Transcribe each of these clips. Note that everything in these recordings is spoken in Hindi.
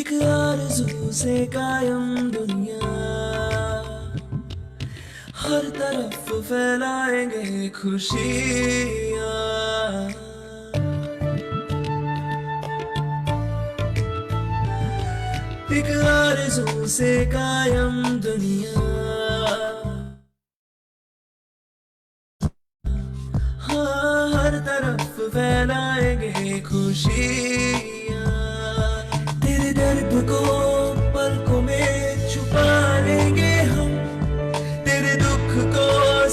एक आरज़ू से कायम दुनिया, हर तरफ फैलाएंगे खुशियाँ। एक आरज़ू से कायम दुनिया, हाँ हर तरफ फैलाएंगे खुशियाँ। तेरे दर्द को पलकों में छुपा लेंगे हम, तेरे दुख को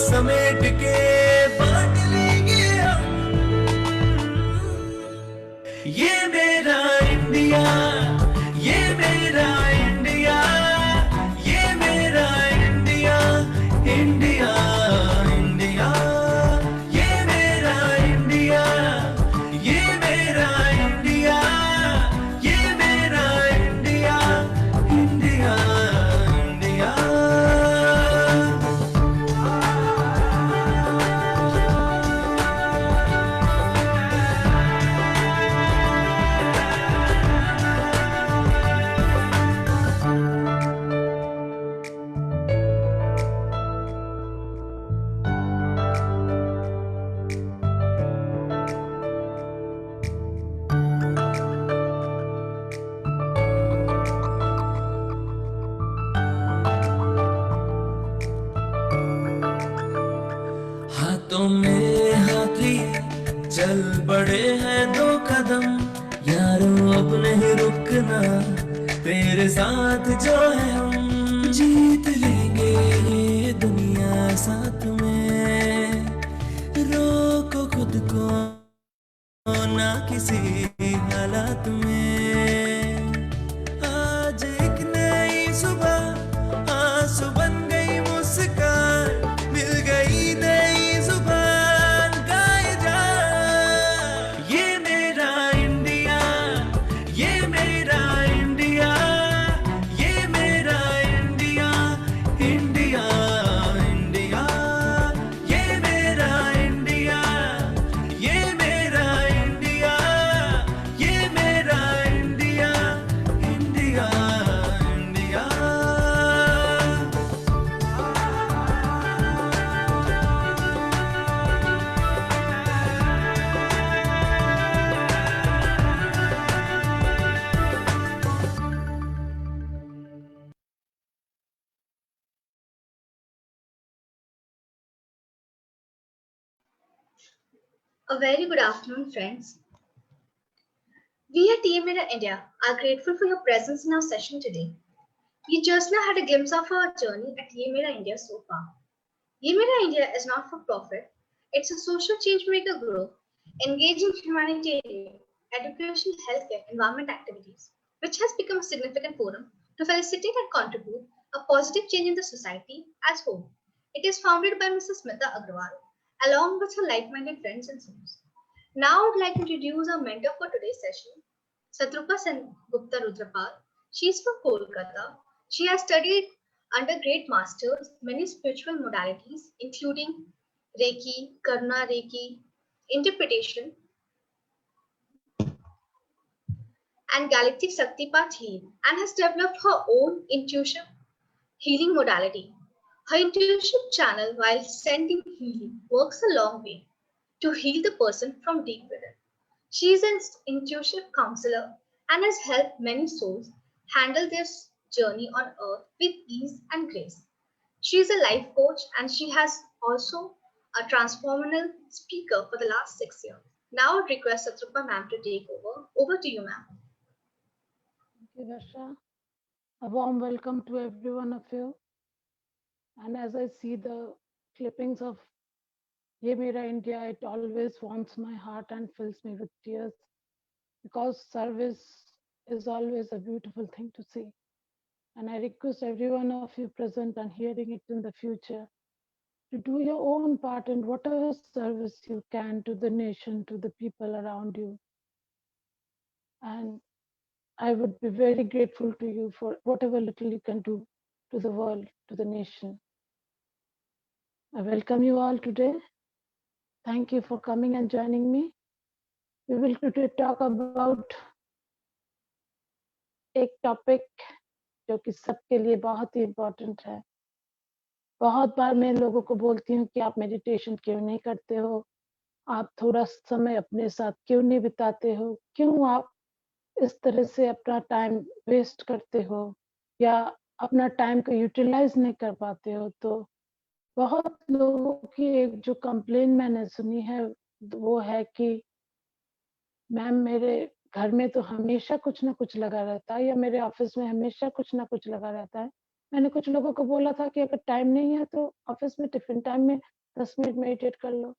समेट के बांट लेंगे हम। ये मेरा इंडिया, ये मेरा इंडिया, ये मेरा इंडिया, इंडिया इंडिया। ये मेरा इंडिया, ये मेरा इंडिया, ये मेरा इंडिया, इंडिया इंडिया। हाथों में हाथ लिए चल पड़े हैं दो कदम, यारों अब नहीं रुकना, तेरे साथ जो है हम। जीत लेंगे ये दुनिया साथ में, रोको खुद को ना किसी हालात में। आज एक नई सुबह, आंसू बन गई मुस्कान, मिल गई नई जुबान गाए जा। ये मेरा इंडिया, ये मेरा इंडिया, ये मेरा इंडिया, इंडिया इंडिया। ये मेरा इंडिया, ये मेरा इंडिया, ये मेरा India, India India. A very good afternoon, friends. We at TMERA India are grateful for your presence in our session today. You just now had a glimpse of our journey at TMERA India so far. TMERA India is not for profit. It's a social change maker group engaged in humanitarian, education, healthcare, environment activities, which has become a significant forum to felicitate and contribute a positive change in the society as whole. It is founded by Mrs. Smita Agrawal, along with her like-minded friends and sons. Now I would like to introduce our mentor for today's session, Satrupa Sen Gupta Rudrapal. She is from Kolkata. She has studied under great masters many spiritual modalities, including Reiki, Karuna Reiki, interpretation, and Galactic Shaktipat heal, and has developed her own intuitive healing modality. Her intuitive channel, while sending healing, works a long way to heal the person from deep within. She is an intuitive counselor and has helped many souls handle their journey on earth with ease and grace. She is a life coach and she has also a transformational speaker for the last 6 years. Now I would request Satrupa ma'am to take over. Over to you, ma'am. Thank you, Rasha. A warm welcome to every one of you. And as I see the clippings of Ye Mera India, it always warms my heart and fills me with tears because service is always a beautiful thing to see. And I request every one of you present and hearing it in the future to do your own part in whatever service you can to the nation, to the people around you. And I would be very grateful to you for whatever little you can do to the world, to the nation. I welcome you all today. Thank you for coming and joining me. We will today talk about एक टॉपिक जो कि सबके लिए बहुत ही इम्पोर्टेंट है। बहुत बार मैं लोगों को बोलती हूँ कि आप मेडिटेशन क्यों नहीं करते हो? आप थोड़ा समय अपने साथ क्यों नहीं बिताते हो? क्यों आप इस तरह से अपना टाइम वेस्ट करते हो या अपना टाइम को यूटिलाइज़ नहीं कर पाते हो? तो बहुत लोगों की एक जो कंप्लेन मैंने सुनी है, वो है कि मैम मेरे घर में तो हमेशा कुछ ना कुछ लगा रहता है या मेरे ऑफ़िस में हमेशा कुछ ना कुछ लगा रहता है। मैंने कुछ लोगों को बोला था कि अगर टाइम नहीं है तो ऑफ़िस में टिफ़िन टाइम में 10 मिनट मेडिटेट कर लो।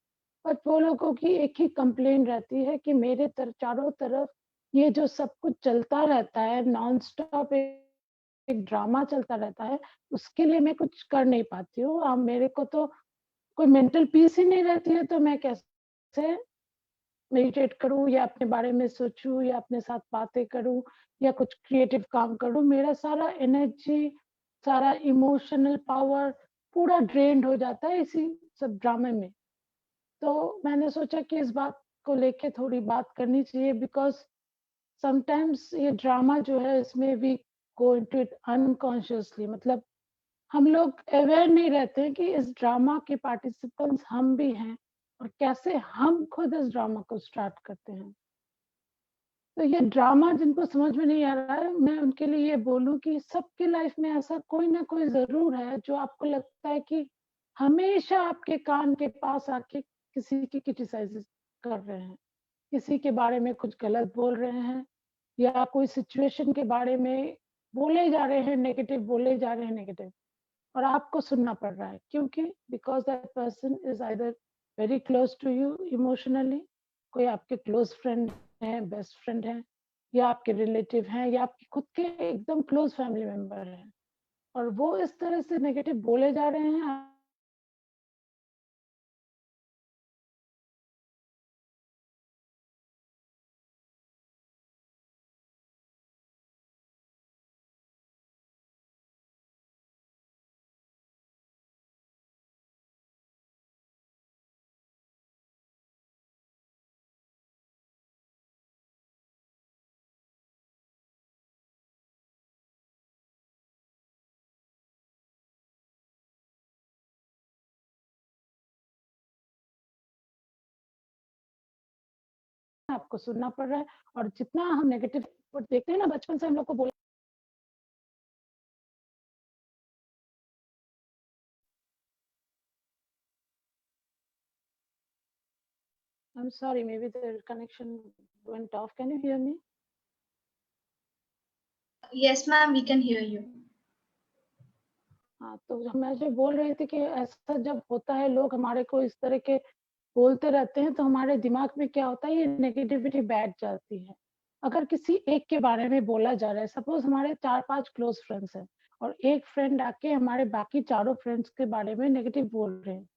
बट वो लोगों की एक ही कंप्लेन रहती है कि मेरे चारों तरफ ये जो सब कुछ चलता रहता है, नॉन स्टॉप एक ड्रामा चलता रहता है, उसके लिए मैं कुछ कर नहीं पाती हूँ। मेरे को तो कोई मेंटल पीस ही नहीं रहती है, तो मैं कैसे मेडिटेट करूँ या अपने बारे में सोचूँ या अपने साथ बातें करूँ या कुछ क्रिएटिव काम करूँ। मेरा सारा एनर्जी, सारा इमोशनल पावर पूरा ड्रेन्ड हो जाता है इसी सब ड्रामे में। तो मैंने सोचा कि इस बात को लेके थोड़ी बात करनी चाहिए, बिकॉज़ समटाइम्स ये ड्रामा जो है इसमें we go into it unconsciously, मतलब हम लोग अवेयर नहीं रहते हैं कि इस ड्रामा के पार्टिसिपेंट्स हम भी हैं और कैसे हम खुद इस ड्रामा को स्टार्ट करते हैं। तो ये ड्रामा जिनको समझ में नहीं आ रहा है, मैं उनके लिए ये बोलूँ कि सबकी लाइफ में ऐसा कोई ना कोई ज़रूर है जो आपको लगता है कि हमेशा आपके कान के पास आके किसी की क्रिटिसाइज़ कर रहे हैं, किसी के बारे में कुछ गलत बोल रहे हैं या कोई सिचुएशन के बारे में बोले जा रहे हैं नेगेटिव, बोले जा रहे हैं नेगेटिव। और आपको सुनना पड़ रहा है, क्योंकि because that person is either very close to you emotionally, कोई आपके क्लोज फ्रेंड हैं, बेस्ट फ्रेंड हैं या आपके रिलेटिव हैं या आपके खुद के एकदम क्लोज फैमिली मेंबर हैं और वो इस तरह से नेगेटिव बोले जा रहे हैं। आपको सुनना पड़ रहा है और जितना हम नेगेटिव देखते हैं ना, बचपन से हम लोग को बोला I am sorry may be the connection went of, can you hear me? Yes, ma'am, we can hear you. हाँ, तो मैं जो बोल रही थी कि ऐसा जब होता है, लोग हमारे को इस तरह के बोलते रहते हैं, तो हमारे दिमाग में क्या होता है, ये नेगेटिविटी बैठ जाती है। अगर किसी एक के बारे में बोला जा रहा है, सपोज़ हमारे 4-5 क्लोज़ फ्रेंड्स हैं और एक फ्रेंड आके हमारे बाकी चारों फ्रेंड्स के बारे में नेगेटिव बोल रहे हैं।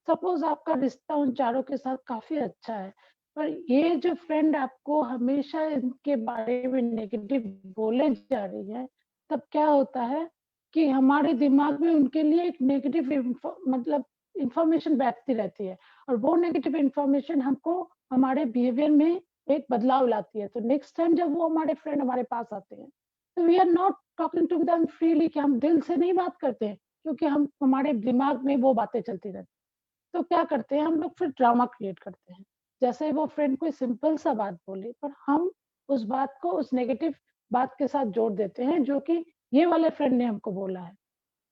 सपोज़ आपका रिश्ता उन चारों के साथ काफ़ी अच्छा है, पर ये जो फ्रेंड आपको हमेशा इनके बारे में नेगेटिव बोले जा रही है, तब क्या होता है कि हमारे दिमाग में उनके लिए एक नेगेटिव मतलब इन्फॉर्मेशन बैठती रहती है और वो नेगेटिव इन्फॉर्मेशन हमको हमारे बिहेवियर में एक बदलाव लाती है। तो नेक्स्ट टाइम जब वो हमारे फ्रेंड हमारे पास आते हैं, तो we are not talking to them freely, कि हम दिल से नहीं बात करते हैं, क्योंकि हम हमारे दिमाग में वो बातें चलती रहती हैं। तो क्या करते हैं हम लोग, फिर ड्रामा क्रिएट करते हैं। जैसे वो फ्रेंड कोई सिंपल सा बात बोली, पर हम उस बात को उस नेगेटिव बात के साथ जोड़ देते हैं जो कि ये वाले फ्रेंड ने हमको बोला है।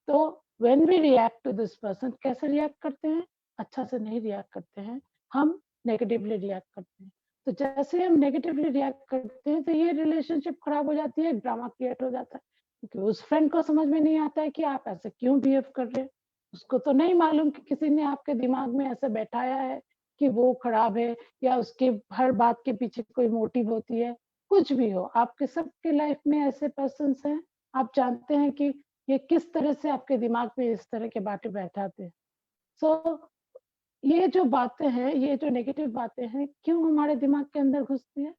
तो when we react to this person, कैसे रिएक्ट करते हैं? अच्छा से नहीं रिएक्ट करते हैं, हम नेगेटिवली रिएक्ट करते हैं। तो जैसे हम नेगेटिवली रिएक्ट करते हैं, तो ये रिलेशनशिप खराब हो जाती है, ड्रामा क्रिएट हो जाता है। क्योंकि उस फ्रेंड को समझ में नहीं आता है कि आप ऐसे क्यों बिहेव कर रहे हैं। उसको तो नहीं मालूम कि किसी ने आपके दिमाग में ऐसे बैठाया है कि वो खराब है या उसके हर बात के पीछे कोई मोटिव होती है। कुछ भी हो, आपके सबके लाइफ में ऐसे पर्सन्स हैं, आप जानते हैं कि ये किस तरह से आपके दिमाग में इस तरह के बातें बैठाते हैं। सो ये जो बातें हैं, ये जो नेगेटिव बातें हैं, क्यों हमारे दिमाग के अंदर घुसती है?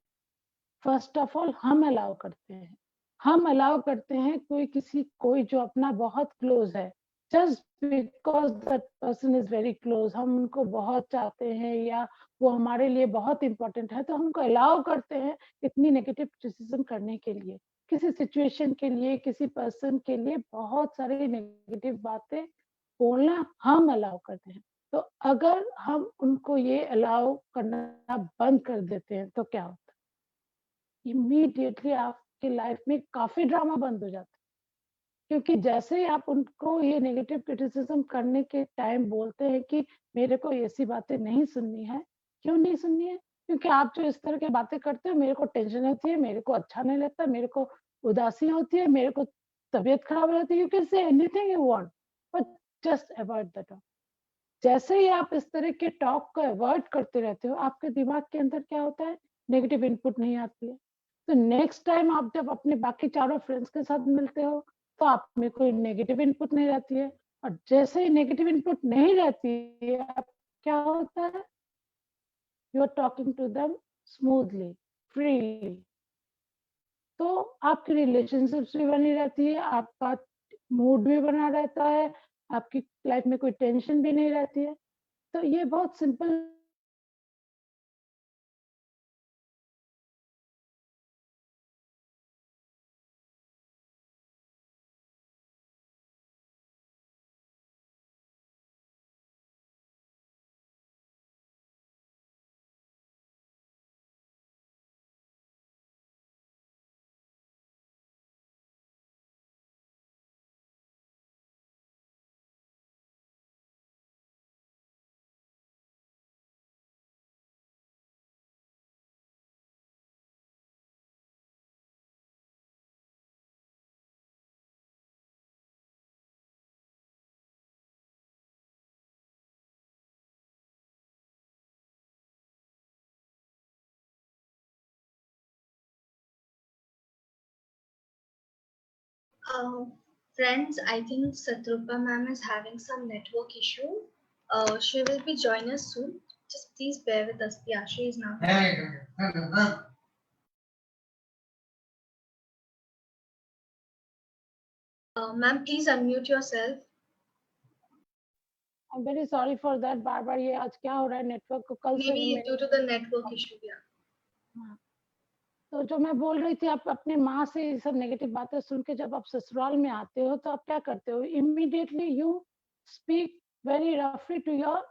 फर्स्ट ऑफ ऑल हम अलाउ करते हैं। हम अलाउ करते हैं कोई जो अपना बहुत क्लोज़ है, just because that person is very close, हम उनको बहुत चाहते हैं या वो हमारे लिए बहुत इम्पोर्टेंट है, तो हमको अलाउ करते हैं इतनी नेगेटिव क्रिटिसिज्म करने के लिए। किसी सिचुएशन के लिए, किसी पर्सन के लिए बहुत सारी नेगेटिव बातें बोलना हम अलाउ करते हैं। तो अगर हम उनको ये अलाउ करना बंद कर देते हैं तो क्या होता है? इमीडिएटली आपकी लाइफ में काफ़ी ड्रामा बंद हो जाता है। क्योंकि जैसे ही आप उनको ये नेगेटिव क्रिटिसिज्म करने के टाइम बोलते हैं कि मेरे को ऐसी बातें नहीं सुननी है, क्यों नहीं सुननी है? क्योंकि आप जो इस तरह की बातें करते हो मेरे को टेंशन होती है, मेरे को अच्छा नहीं लगता, मेरे को उदासी होती है, मेरे को तबीयत खराब हो जाती है। You can say anything you want but just avoid the talk. जैसे ही आप इस तरह के टॉक को अवॉइड करते रहते हो, आपके दिमाग के अंदर क्या होता है? नेगेटिव इनपुट नहीं आती है। तो नेक्स्ट टाइम आप जब अपने बाकी चारों फ्रेंड्स के साथ मिलते हो, तो आप में कोई नेगेटिव इनपुट नहीं रहती है, और जैसे ही नेगेटिव इनपुट नहीं रहती है, अब क्या होता है? You are talking to them smoothly, freely. तो आपकी रिलेशनशिप्स भी बनी रहती है, आपका मूड भी बना रहता है, आपकी लाइफ में कोई टेंशन भी नहीं रहती है। तो ये बहुत simple. Friends, I think Satrupa ma'am is having some network issue. She will be joining us soon. Just please bear with us. Yeah, she is now. Ma'am, please unmute yourself. I'm very sorry for that। बार-बार ये आज क्या हो रहा है नेटवर्क को, कल से Maybe due to the network issue. Yeah. हाँ, तो जो मैं बोल रही थी, आप अपने माँ से ये सब नेगेटिव बातें सुन के जब आप ससुराल में आते हो तो आप क्या करते हो? इमीडिएटली यू स्पीक वेरी रफली to your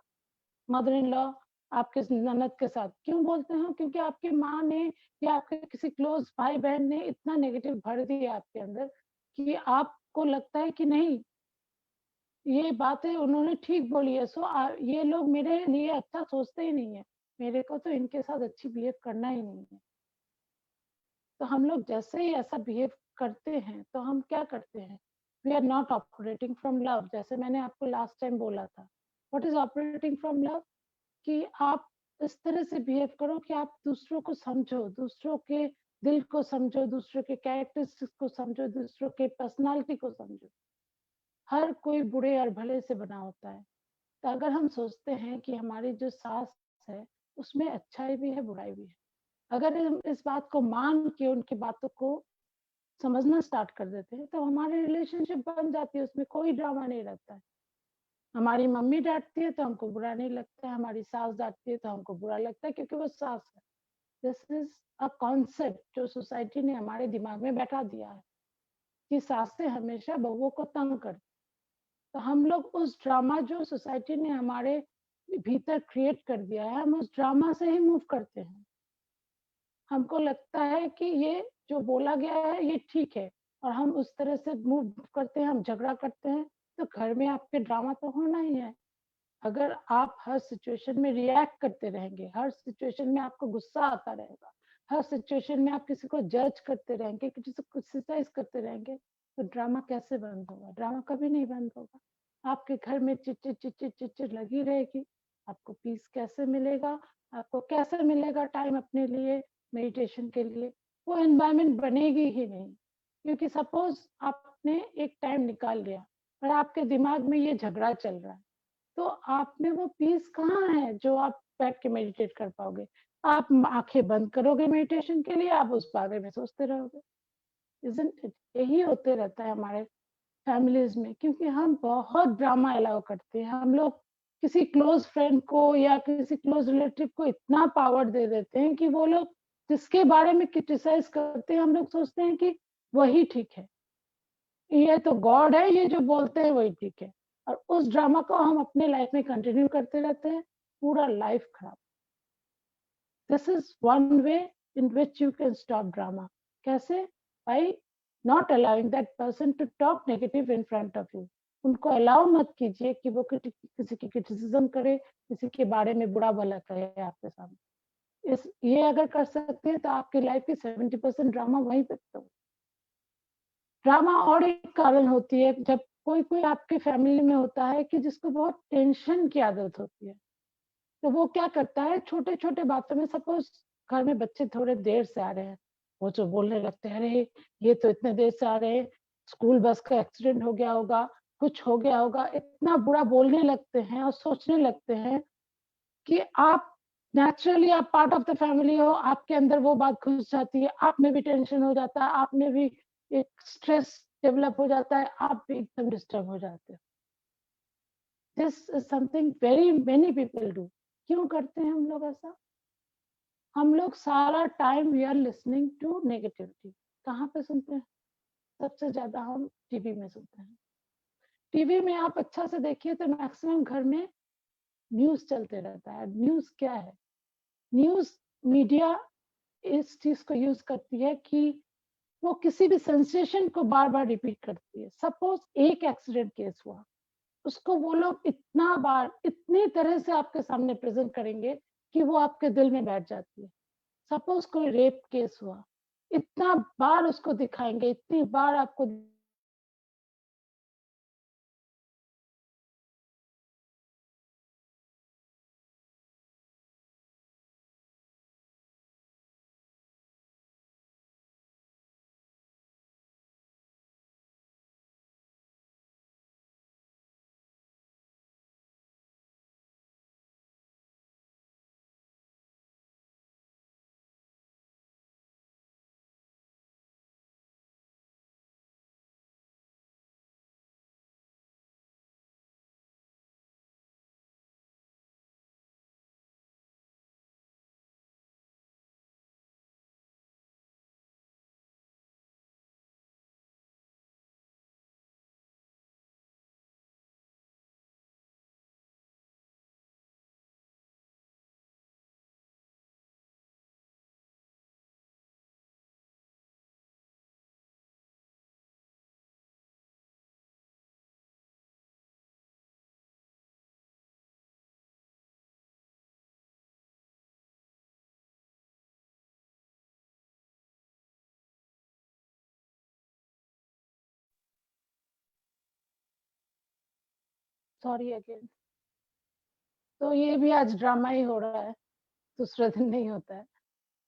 mother in law, आपके ननद के साथ। क्यों बोलते हैं? क्योंकि आपकी माँ ने या आपके किसी क्लोज भाई बहन ने इतना नेगेटिव भर दिया आपके अंदर कि आपको लगता है कि नहीं, ये बातें उन्होंने ठीक बोली है, सो ये लोग मेरे लिए अच्छा सोचते ही नहीं है, मेरे को तो इनके साथ अच्छी बिहेव करना ही नहीं है। तो हम लोग जैसे ही ऐसा बिहेव करते हैं तो हम क्या करते हैं? We are not operating from love. जैसे मैंने आपको लास्ट टाइम बोला था, what is operating from love? कि आप इस तरह से बिहेव करो कि आप दूसरों को समझो, दूसरों के दिल को समझो, दूसरों के कैरेक्टरिस्टिक्स को समझो, दूसरों के पर्सनालिटी को समझो। हर कोई बुरे और भले से बना होता है। तो अगर हम सोचते हैं कि हमारी जो सास है उसमें अच्छाई भी है, बुराई भी है, अगर हम इस बात को मान के उनकी बातों को समझना स्टार्ट कर देते हैं तो हमारी रिलेशनशिप बन जाती है, उसमें कोई ड्रामा नहीं रहता है। हमारी मम्मी डांटती है तो हमको बुरा नहीं लगता है, हमारी सास डांटती है तो हमको बुरा लगता है क्योंकि वो सास है। दिस इज अ कॉन्सेप्ट जो सोसाइटी ने हमारे दिमाग में बैठा दिया है कि सासें हमेशा बहुओं को तंग करती। तो हम लोग उस ड्रामा जो सोसाइटी ने हमारे भीतर क्रिएट कर दिया है, हम उस ड्रामा से ही मूव करते हैं। हमको लगता है कि ये जो बोला गया है ये ठीक है और हम उस तरह से मूव करते हैं, हम झगड़ा करते हैं। तो घर में आपके ड्रामा तो होना ही है। अगर आप हर सिचुएशन में रिएक्ट करते रहेंगे, हर सिचुएशन में आपको गुस्सा आता रहेगा, हर सिचुएशन में आप किसी को जज करते रहेंगे, किसी को क्रिटिसाइज करते रहेंगे, तो ड्रामा कैसे बंद होगा? ड्रामा कभी नहीं बंद होगा। आपके घर में चिड़चिड़ चिड़चिड़ चिड़चिड़ लगी रहेगी। आपको पीस कैसे मिलेगा? आपको कैसे मिलेगा टाइम अपने लिए, मेडिटेशन के लिए? वो एनवायरनमेंट बनेगी ही नहीं। क्योंकि सपोज आपने एक टाइम निकाल लिया और आपके दिमाग में ये झगड़ा चल रहा है, तो आप में वो पीस कहाँ है जो आप बैठ के मेडिटेट कर पाओगे? आप आंखें बंद करोगे मेडिटेशन के लिए, आप उस बारे में सोचते रहोगे। Isn't it? यही होते रहता है हमारे फैमिलीज में, क्योंकि हम बहुत ड्रामा अलाउ करते हैं। हम लोग किसी क्लोज फ्रेंड को या किसी क्लोज रिलेटिव को इतना पावर दे देते हैं कि वो लोग जिसके बारे में क्रिटिसाइज करते हैं हम लोग सोचते हैं कि वही ठीक है, ये तो गॉड है, ये जो बोलते हैं वही ठीक है, और उस ड्रामा को हम अपने लाइफ में कंटिन्यू करते रहते हैं, पूरा लाइफ खराब। This is one way in which you can stop drama. कैसे? By not allowing that person to talk negative in front of you. उनको अलाउ मत कीजिए कि वो किसी की क्रिटिसिज्म करे, किसी के बारे में बुरा भला कहे आपके सामने। ये अगर कर सकते हैं तो आपकी लाइफ की 70% ड्रामा वहीं पे खत्म। ड्रामा और एक कारण होती है, जब कोई कोई आपके फैमिली में होता है कि जिसको बहुत टेंशन की आदत होती है, तो वो क्या करता है, छोटे छोटे बातों में, सपोज घर में बच्चे थोड़े देर से आ रहे हैं, वो जो बोलने लगते हैं, अरे ये तो इतने देर से आ रहे हैं, स्कूल बस का एक्सीडेंट हो गया होगा, कुछ हो गया होगा, इतना बुरा बोलने लगते हैं और सोचने लगते हैं कि आप नेचुरली आप पार्ट ऑफ द फैमिली हो, आपके अंदर वो बात घुस जाती है, आप में भी टेंशन हो जाता है, आप में भी एक स्ट्रेस डेवलप हो जाता है, आप भी एकदम डिस्टर्ब हो जाते हो। This is something very many people do. क्यों करते हैं हम लोग ऐसा? हम लोग सारा time we are listening to negativity. कहाँ पे सुनते हैं? सबसे ज्यादा हम टीवी में सुनते हैं। टीवी में आप अच्छा से देखिए तो मैक्सिमम घर में न्यूज चलते रहता है। न्यूज क्या है? न्यूज मीडिया इस चीज को यूज करती है कि वो किसी भी सेंसेशन को बार बार रिपीट करती है। सपोज एक एक्सीडेंट केस हुआ, उसको वो लोग इतना बार इतनी तरह से आपके सामने प्रेजेंट करेंगे कि वो आपके दिल में बैठ जाती है। सपोज कोई रेप केस हुआ, इतना बार उसको दिखाएंगे, इतनी बार आपको सॉरी अगेन। तो ये भी आज ड्रामा ही हो रहा है, दूसरा दिन नहीं होता है।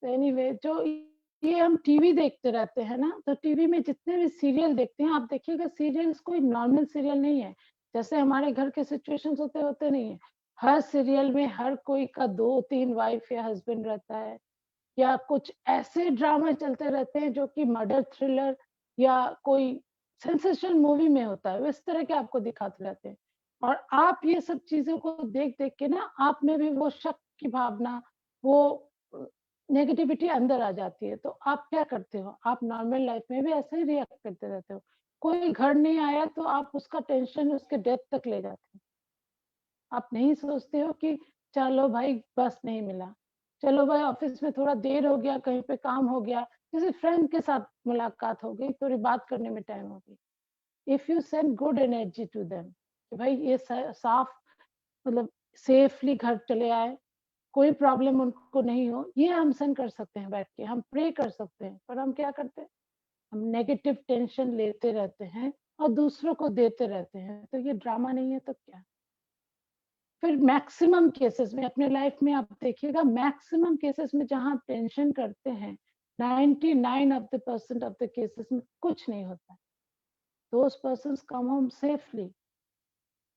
तो एनीवे, जो ये हम टीवी देखते रहते हैं ना, तो टीवी में जितने भी सीरियल देखते हैं, आप देखिएगा सीरियल्स कोई नॉर्मल सीरियल नहीं है, जैसे हमारे घर के सिचुएशंस होते होते नहीं है। हर सीरियल में हर कोई का 2-3 वाइफ या हस्बैंड रहता है, या कुछ ऐसे ड्रामा चलते रहते हैं जो कि मर्डर थ्रिलर या कोई सेंसेशनल मूवी में होता है, इस तरह के आपको दिखाते रहते हैं। और आप ये सब चीजों को देख देख के ना, आप में भी वो शक की भावना, वो नेगेटिविटी अंदर आ जाती है। तो आप क्या करते हो? आप नॉर्मल लाइफ में भी ऐसे ही रिएक्ट करते रहते हो। कोई घर नहीं आया तो आप उसका टेंशन उसके डेथ तक ले जाते हो। आप नहीं सोचते हो कि चलो भाई बस नहीं मिला, चलो भाई ऑफिस में थोड़ा देर हो गया, कहीं पे काम हो गया, किसी फ्रेंड के साथ मुलाकात हो गई, थोड़ी बात करने में टाइम हो गई। If you send good energy to them कि भाई ये साफ, मतलब सेफली घर चले आए, कोई प्रॉब्लम उनको नहीं हो, ये हम सेंड कर सकते हैं, बैठ के हम प्रे कर सकते हैं। पर हम क्या करते हैं? हम नेगेटिव टेंशन लेते रहते हैं और दूसरों को देते रहते हैं। तो ये ड्रामा नहीं है तो क्या? फिर मैक्सिमम केसेस में अपने लाइफ में आप देखिएगा, मैक्सिमम केसेस में जहां आप टेंशन करते हैं, 99% ऑफ द केसेस में कुछ नहीं होता है। Those persons come home safely.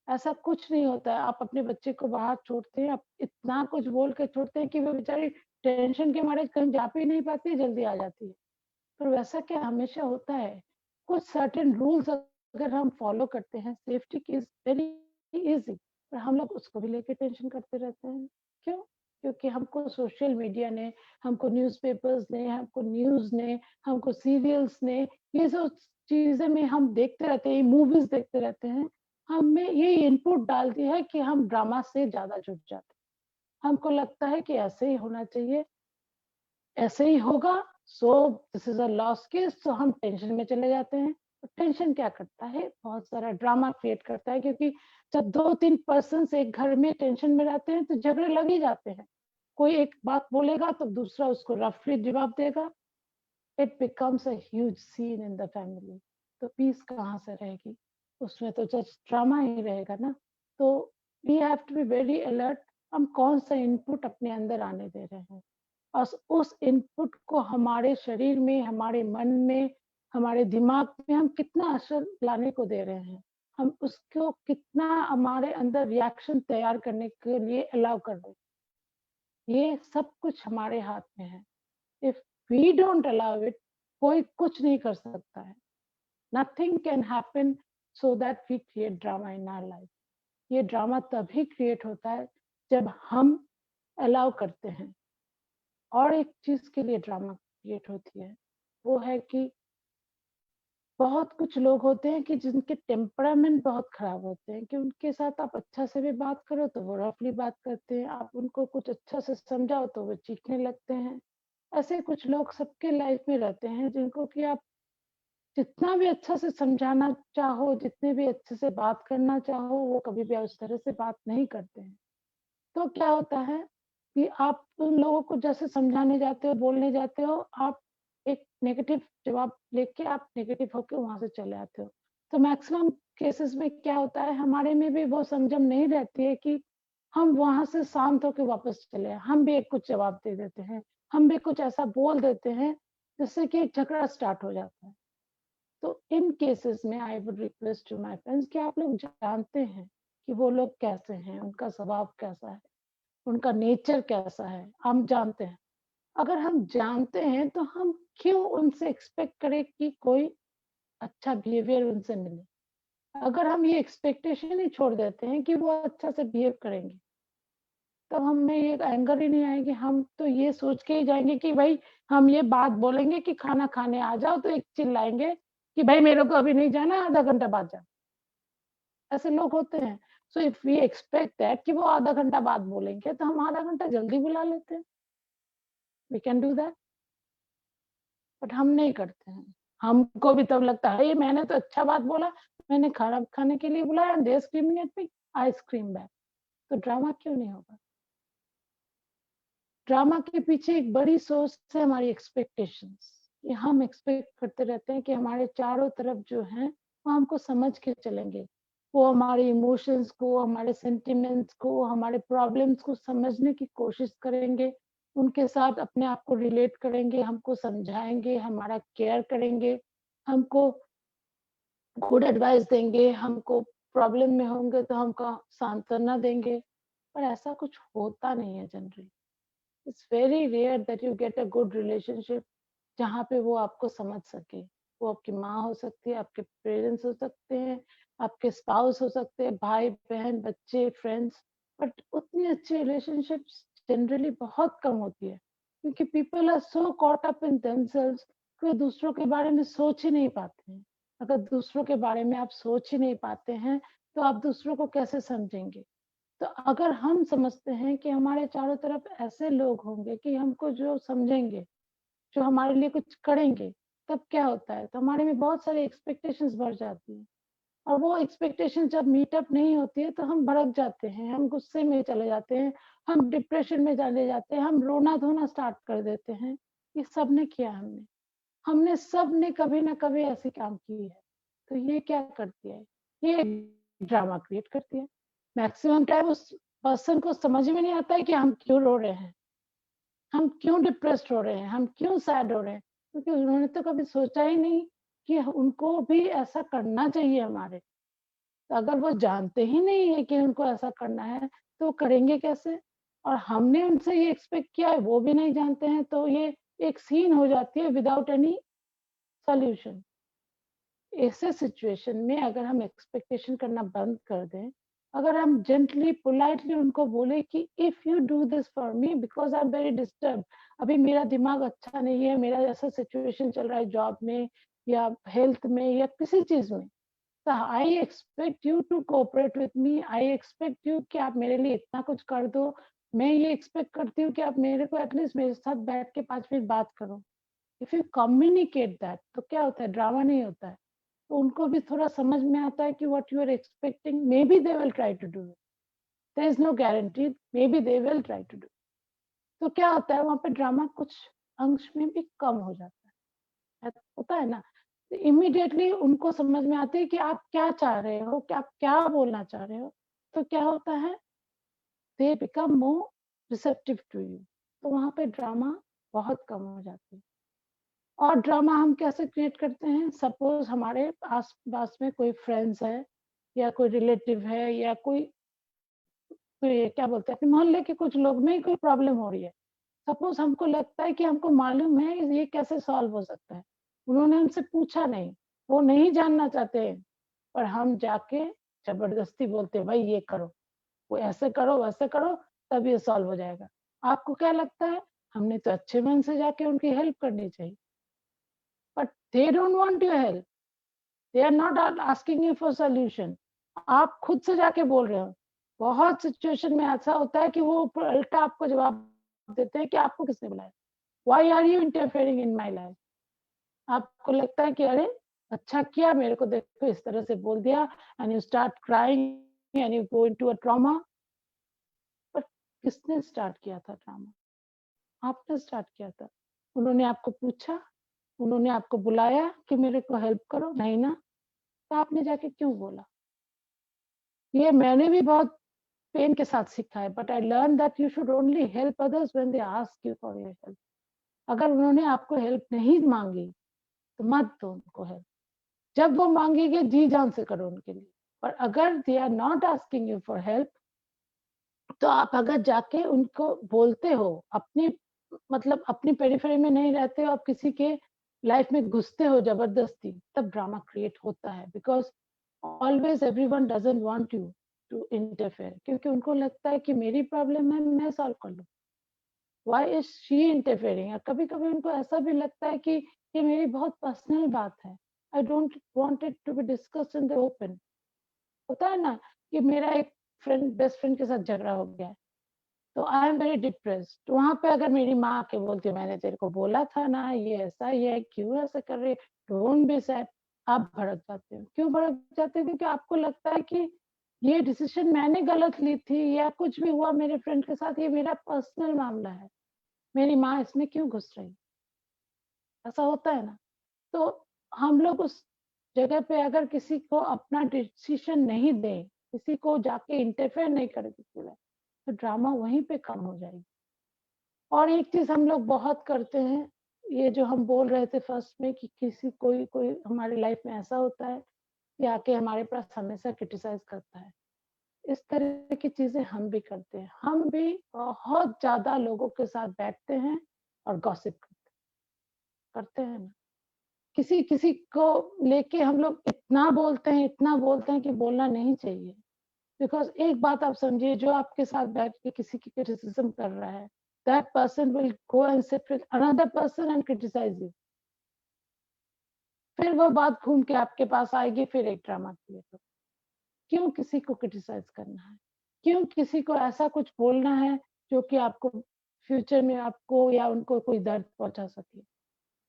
ऐसा कुछ नहीं होता है। आप अपने बच्चे को बाहर छोड़ते हैं, आप इतना कुछ बोल के छोड़ते हैं कि वो बेचारी टेंशन के मारे कहीं जा भी नहीं पाती है, जल्दी आ जाती है। पर वैसा क्या हमेशा होता है? कुछ सर्टेन रूल्स अगर हम फॉलो करते हैं, सेफ्टी की इज वेरी इजी। पर हम लोग उसको भी लेके टेंशन करते रहते हैं। क्यों? क्योंकि हमको सोशल मीडिया ने, हमको न्यूज़पेपर्स ने, हमको न्यूज़ ने, हमको सीरियल्स ने, ये सब चीज़ें में हम देखते रहते हैं, मूवीज़ देखते रहते हैं। हमें ये इनपुट डाल दिया है कि हम ड्रामा से ज़्यादा जुड़ जाते हैं। हमको लगता है कि ऐसे ही होना चाहिए, ऐसे ही होगा, so this is a lost case, so हम टेंशन में चले जाते हैं। तो टेंशन क्या करता है? बहुत सारा ड्रामा क्रिएट करता है, क्योंकि जब 2-3 पर्सन्स एक घर में टेंशन में रहते हैं तो झगड़े लग ही जाते हैं। कोई एक बात बोलेगा तो दूसरा उसको रफली जवाब देगा। It becomes a huge seen in the family. तो पीस कहाँ से रहेगी? उसमें तो जस्ट ड्रामा ही रहेगा ना। तो we have to be very alert, हम कौन सा इनपुट अपने अंदर आने दे रहे हैं और उस इनपुट को हमारे शरीर में, हमारे मन में, हमारे दिमाग में हम कितना असर लाने को दे रहे हैं। हम उसको कितना हमारे अंदर रिएक्शन तैयार करने के लिए अलाउ कर रहे हैं। ये सब कुछ हमारे हाथ में है। If we don't allow it, कोई कुछ नहीं कर सकता है। Nothing can happen so that we create drama in our life. ये ड्रामा तभी क्रिएट होता है जब हम अलाउ करते हैं। और एक चीज़ के लिए ड्रामा क्रिएट होती है, वो है कि बहुत कुछ लोग होते हैं कि जिनके टेम्परामेंट बहुत खराब होते हैं, कि उनके साथ आप अच्छा से भी बात करो तो वो रफली बात करते हैं, आप उनको कुछ अच्छा से समझाओ तो वो चीखने लगते हैं। ऐसे कुछ लोग सबके लाइफ में रहते हैं जिनको कि आप जितना भी अच्छा से समझाना चाहो, जितने भी अच्छे से बात करना चाहो, वो कभी भी उस तरह से बात नहीं करते हैं। तो क्या होता है कि आप उन लोगों को जैसे समझाने जाते हो, बोलने जाते हो, आप एक नेगेटिव जवाब लेके आप नेगेटिव होके वहाँ से चले आते हो। तो मैक्सिमम केसेस में क्या होता है, हमारे में भी वो संयम नहीं रहती है कि हम वहाँ से शांत होके वापस चले आएँ। हम भी एक कुछ जवाब दे देते हैं, हम भी कुछ ऐसा बोल देते हैं, जिससे कि एक झगड़ा स्टार्ट हो जाता है। तो इन केसेस में I would request to my friends कि आप लोग जानते हैं कि वो लोग कैसे हैं, उनका स्वभाव कैसा है, उनका नेचर कैसा है, हम जानते हैं। अगर हम जानते हैं तो हम क्यों उनसे एक्सपेक्ट करें कि कोई अच्छा बिहेवियर उनसे मिले? अगर हम ये एक्सपेक्टेशन ही छोड़ देते हैं कि वो अच्छा से बिहेव करेंगे, तब हम में ये एंगर ही नहीं आएगी। हम तो ये सोच के ही जाएँगे कि भाई हम ये बात बोलेंगे कि खाना खाने आ जाओ तो एक चिल्लाएँगे कि भाई मेरे को अभी नहीं जाना, आधा घंटा बाद जाना। ऐसे लोग होते हैं। So if we expect that कि वो आधा घंटा बाद बोलेंगे तो हम आधा घंटा जल्दी बुला लेते हैं। We can do that, but हम नहीं करते हैं। हमको भी तब लगता है ये मैंने तो अच्छा बात बोला, मैंने खाना खाने के लिए बुलाया and they are screaming at me, I scream back. तो ड्रामा क्यों नहीं होगा? ड्रामा के पीछे एक बड़ी सोच है हमारी एक्सपेक्टेशंस। कि हम एक्सपेक्ट करते रहते हैं कि हमारे चारों तरफ जो हैं वो हमको समझ के चलेंगे। वो हमारे इमोशंस को, हमारे सेंटिमेंट्स को, हमारे प्रॉब्लम्स को समझने की कोशिश करेंगे। उनके साथ अपने आप को रिलेट करेंगे, हमको समझाएँगे, हमारा केयर करेंगे, हमको गुड एडवाइस देंगे, हमको प्रॉब्लम में होंगे तो हमको सांत्वना देंगे। पर ऐसा कुछ होता नहीं है generally. It's very rare that you get a good relationship जहाँ पे वो आपको समझ सके। वो आपकी माँ हो सकती है, आपके पेरेंट्स हो सकते हैं, आपके स्पाउस हो सकते हैं, भाई-बहन, बच्चे, फ्रेंड्स, बट उतनी अच्छी रिलेशनशिप्स जनरली बहुत कम होती है। क्योंकि people are so caught up in themselves कि वो दूसरों के बारे में सोच ही नहीं पाते हैं। अगर दूसरों के बारे में आप सोच ही नहीं पाते हैं, तो आप दूसरों को कैसे समझेंगे? तो अगर हम समझते हैं कि हमारे चारों तरफ ऐसे लोग होंगे कि हमको जो समझेंगे, जो हमारे लिए कुछ करेंगे, तब क्या होता है? तो हमारे में बहुत सारी एक्सपेक्टेशंस बढ़ जाती हैं और वो एक्सपेक्टेशन जब मीट अप नहीं होती है, तो हम भड़क जाते हैं, हम गुस्से में चले जाते हैं, हम डिप्रेशन में चले जाते हैं, हम रोना-धोना स्टार्ट कर देते हैं। ये सबने किया हमने। हमने सबने कभी न कभी ऐसे काम किए हैं। तो ये क्या करती है? ये ड्रामा क्रिएट करती है। मैक्सिमम टाइम उस पर्सन को समझ में नहीं आता है कि हम क्यों रो रहे हैं, हम क्यों डिप्रेस्ड हो रहे हैं, हम क्यों सैड हो रहे हैं, क्योंकि उन्होंने तो कभी सोचा ही नहीं कि उनको भी ऐसा करना चाहिए हमारे। तो अगर वो जानते ही नहीं है कि उनको ऐसा करना है, तो वो करेंगे कैसे? और हमने उनसे ये एक्सपेक्ट किया है, वो भी नहीं जानते हैं, तो ये एक सीन हो जाती है विदाउट एनी सॉल्यूशन। ऐसे सिचुएशन में अगर हम एक्सपेक्टेशन करना बंद कर दें अगर हम जेंटली पोलाइटली उनको बोले कि if you do this for me because I am very disturb, अभी मेरा दिमाग अच्छा नहीं है, मेरा ऐसा सिचुएशन चल रहा है जॉब में या हेल्थ में या किसी चीज में, तो I expect you to cooperate with me, I expect you कि आप मेरे लिए इतना कुछ कर दो, मैं ये एक्सपेक्ट करती हूँ कि आप मेरे को एटलीस्ट मेरे साथ बैठ के 5 मिनट बात करो। इफ यू कम्युनिकेट दैट तो क्या होता है, ड्रामा नहीं होता है। तो उनको भी थोड़ा समझ में आता है कि what you are expecting, maybe they will try to do it, there is no guarantee, maybe they will try to do. तो क्या होता है वहां पे ड्रामा कुछ अंश में भी कम हो जाता होता है ना। तो इमीडिएटली उनको समझ में आती है कि आप क्या चाह रहे हो, कि आप क्या बोलना चाह रहे हो। तो क्या होता है, they become more receptive to you. तो वहां पे ड्रामा बहुत कम हो जाती है। और ड्रामा हम कैसे क्रिएट करते हैं, सपोज हमारे आस पास में कोई फ्रेंड्स है या कोई रिलेटिव है या कोई कोई क्या बोलते हैं अपने मोहल्ले के कुछ लोग में ही कोई प्रॉब्लम हो रही है। सपोज हमको लगता है कि हमको मालूम है ये कैसे सॉल्व हो सकता है, उन्होंने हमसे पूछा नहीं, वो नहीं जानना चाहते हैं, पर हम जाके जबरदस्ती बोलते हैं भाई ये करो, वो ऐसे करो वैसे करो, तब ये सॉल्व हो जाएगा। आपको क्या लगता है, हमने तो अच्छे मन से जाके उनकी हेल्प करनी चाहिए, but they don't want your help, they are not asking you for solution. आप खुद से जाके बोल रहे हो। बहुत सिचुएशन में ऐसा होता है कि वो उल्टा आपको जवाब देते हैं कि आपको किसने बुलाया, why are you interfering in my life. आपको लगता है कि अरे अच्छा किया मेरे को देखो इस तरह से बोल दिया, and you start crying and you go into a trauma. पर किसने स्टार्ट किया था ड्रामा, आपने स्टार्ट किया था। उन्होंने आपको पूछा, उन्होंने आपको बुलाया कि मेरे को हेल्प करो, नहीं ना, तो आपने जाके क्यों बोला। ये मैंने भी बहुत पेन के साथ सीखा है, but I learn that you should only help others when they ask you for your help. अगर उन्होंने आपको हेल्प नहीं मांगी तो मत दो उनको हेल्प, जब वो मांगेंगे जी जान से करो उनके लिए। और अगर they are not asking you for help, तो आप अगर जाके उनको बोलते हो, अपनी मतलब अपनी पेरिफेरी में नहीं रहते हो, आप किसी के लाइफ में घुसते हो जबरदस्ती, तब ड्रामा क्रिएट होता है। Because always everyone doesn't want you to interfere, क्योंकि उनको लगता है कि मेरी प्रॉब्लम है मैं सॉल्व कर लूँ, व्हाई इज शी इंटरफेयरिंग। कभी कभी उनको ऐसा भी लगता है कि ये मेरी बहुत पर्सनल बात है, I don't want it to be discussed in the open. होता है ना कि मेरा एक फ्रेंड बेस्ट फ्रेंड के साथ झगड़ा हो गया है, तो आई एम वेरी डिप्रेस्ड। तो वहां पे अगर मेरी माँ आके बोलती है मैंने तेरे को बोला था ना ये ऐसा ही है, क्यों ऐसा कर रही, डोंट बी सैड, आप भड़क जाते हो। क्यों भड़क जाते हो, क्योंकि आपको लगता है कि ये डिसीजन मैंने गलत ली थी, या कुछ भी हुआ मेरे फ्रेंड के साथ, ये मेरा पर्सनल मामला है, मेरी माँ इसमें क्यों घुस रही। ऐसा होता है ना। तो हम लोग उस जगह पे अगर किसी को अपना डिसीजन नहीं दें, किसी को जाके इंटरफेयर नहीं करे किसी में, तो ड्रामा वहीं पे कम हो जाएगी। और एक चीज हम लोग बहुत करते हैं, ये जो हम बोल रहे थे फर्स्ट में कि किसी कोई कोई हमारी लाइफ में ऐसा होता है कि आके हमारे पास हमेशा क्रिटिसाइज करता है, इस तरह की चीजें हम भी करते हैं। हम भी बहुत ज्यादा लोगों के साथ बैठते हैं और गॉसिप करते हैं ना। किसी किसी को लेके हम लोग इतना बोलते हैं, इतना बोलते हैं कि बोलना नहीं चाहिए। बिकॉज एक बात आप समझिए, जो आपके साथ बैठ के किसी की क्रिटिसिज्म कर रहा है, that person will go and sit with another person and criticise you. फिर वो बात घूम के आपके पास आएगी, फिर एक ड्रामा क्रिएट हो। क्यों किसी को क्रिटिसाइज करना है, क्यों किसी को ऐसा कुछ बोलना है जो कि आपको फ्यूचर में आपको या उनको कोई दर्द पहुंचा सके।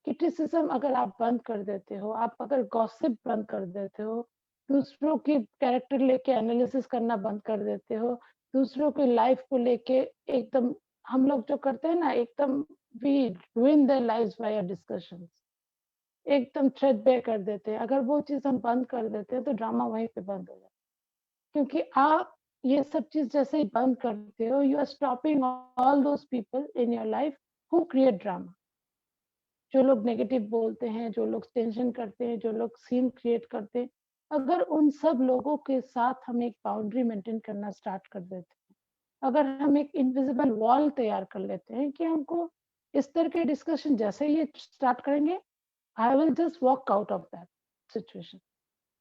क्रिटिसिज्म अगर आप बंद कर देते हो, आप अगर गॉसिप बंद कर देते हो, दूसरों की कैरेक्टर लेके एनालिसिस करना बंद कर देते हो, दूसरों की लाइफ को लेके एकदम हम लोग जो करते हैं ना, एकदम we ruin their lives by our discussions, एकदम थ्रेडबेयर कर देते हैं। अगर वो चीज हम बंद कर देते हैं तो ड्रामा वहीं पे बंद हो जाता है। क्योंकि आप ये सब चीज जैसे ही बंद करते हो, you are stopping all those people in your life who create drama. जो लोग नेगेटिव बोलते हैं, जो लोग टेंशन करते हैं, जो लोग सीन क्रिएट करते हैं, अगर उन सब लोगों के साथ हम एक बाउंड्री मेंटेन करना स्टार्ट कर देते हैं, अगर हम एक इनविजिबल वॉल तैयार कर लेते हैं कि हमको इस तरह के डिस्कशन जैसे ही स्टार्ट करेंगे, I will just walk out of that situation,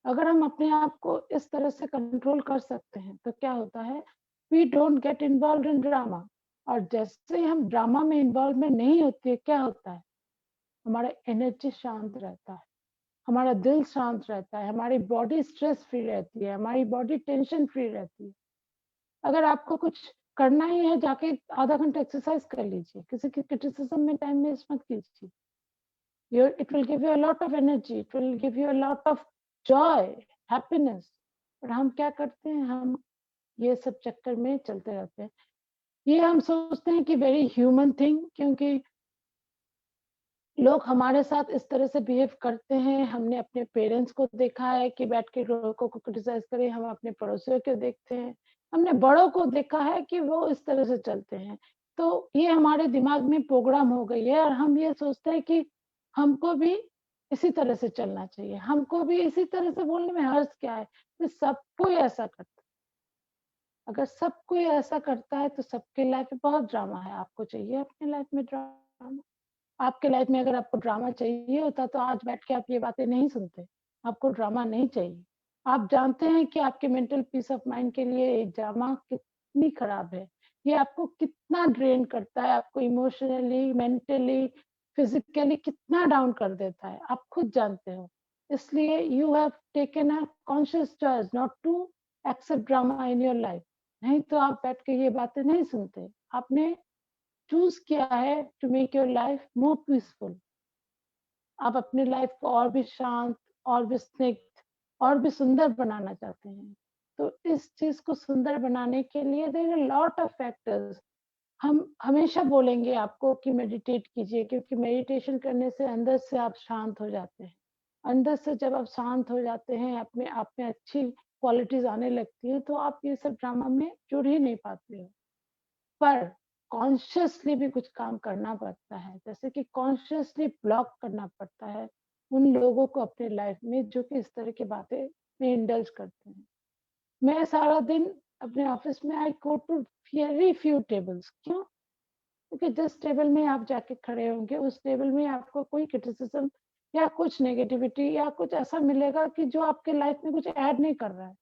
अगर हम अपने आप को इस तरह से कंट्रोल कर सकते हैं तो क्या होता है, we don't get involve in drama. और जैसे ही हम ड्रामा में इन्वॉल्वमेंट नहीं होती है, क्या होता है, हमारा एनर्जी शांत रहता है, हमारा दिल शांत रहता है, हमारी बॉडी स्ट्रेस फ्री रहती है, हमारी बॉडी टेंशन फ्री रहती है। अगर आपको कुछ करना ही है, जाके आधा घंटा एक्सरसाइज कर लीजिए, किसी की क्रिटिसिज्म में टाइम वेस्ट मत कीजिए। It will give you a lot of energy, it will give you a lot of joy, happiness. और हम क्या करते हैं, हम ये सब चक्कर में चलते रहते हैं। ये हम सोचते हैं कि वेरी ह्यूमन थिंग, क्योंकि लोग हमारे साथ इस तरह से बिहेव करते हैं। हमने अपने पेरेंट्स को देखा है कि बैठ के लोगों को क्रिटिसाइज करें, हम अपने पड़ोसियों को देखते हैं, हमने बड़ों को देखा है कि वो इस तरह से चलते हैं। तो ये हमारे दिमाग में प्रोग्राम हो गई है और हम ये सोचते हैं कि हमको भी इसी तरह से चलना चाहिए, हमको भी इसी तरह से बोलने में हर्ज क्या है, तो सब कोई ऐसा करता है। अगर सब कोई ऐसा करता है तो सबके लाइफ में बहुत ड्रामा है। आपको चाहिए अपने लाइफ में ड्रामा? आपके लाइफ में अगर आपको ड्रामा चाहिए होता तो आज बैठ के आप ये बातें नहीं सुनते। आपको ड्रामा नहीं चाहिए। आप जानते हैं कि आपके मेंटल पीस ऑफ माइंड के लिए ये ड्रामा कितनी खराब है। ये आपको कितना ड्रेन करता है, आपको इमोशनली, मेंटली, फिजिकली कितना डाउन कर देता है, आप खुद जानते हो। इसलिए you have taken a conscious choice not to accept drama in your life. नहीं तो आप बैठ के ये बातें नहीं सुनते। आपने चूज किया है to make your life more peaceful. आप अपनी लाइफ को और भी शांत, और भी स्निग्ध, और भी सुंदर बनाना चाहते हैं। तो इस चीज को सुंदर बनाने के लिए there are lot of factors. हम हमेशा बोलेंगे आपको कि मेडिटेट कीजिए, क्योंकि मेडिटेशन करने से अंदर से आप शांत हो जाते हैं। अंदर से जब आप शांत हो जाते हैं, अपने आप में अच्छी क्वालिटीज आने लगती है, तो आप ये सब ड्रामा में जुड़ ही नहीं पाते हो। पर कॉन्शियसली भी कुछ काम करना पड़ता है, जैसे कि कॉन्शियसली ब्लॉक करना पड़ता है उन लोगों को अपने लाइफ में जो कि इस तरह की बातें में इंडल्ज करते हैं। मैं सारा दिन अपने ऑफिस में I go to very few tables. क्यों? क्योंकि जिस टेबल में आप जाके खड़े होंगे उस टेबल में आपको कोई क्रिटिसिज्म या कुछ नेगेटिविटी या कुछ ऐसा मिलेगा कि जो आपके लाइफ में कुछ ऐड नहीं कर रहा है।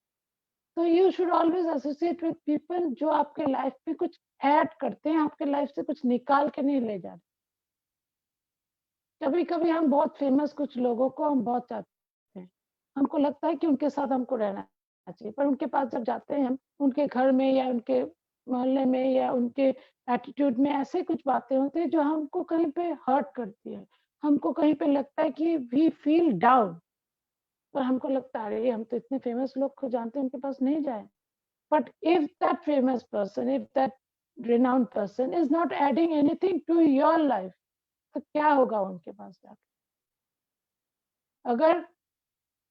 तो you should always associate with people जो आपके लाइफ में कुछ ऐड करते हैं, आपके लाइफ से कुछ निकाल के नहीं ले जा रहे। कभी कभी हम बहुत फेमस कुछ लोगों को हम बहुत चाहते हैं, हमको लगता है कि उनके साथ हमको रहना चाहिए, पर उनके पास जब जाते हैं हम, उनके घर में या उनके मोहल्ले में या उनके एटीट्यूड में ऐसे कुछ बातें होती है जो हमको कहीं पे हर्ट करती है। हमको कहीं पे लगता है कि वी फील डाउन। पर हमको लगता है अरे हम तो इतने फेमस लोग को जानते हैं, उनके पास नहीं जाए। But if that famous person, if that renowned person is not adding anything to your life, तो क्या होगा उनके पास जाके? अगर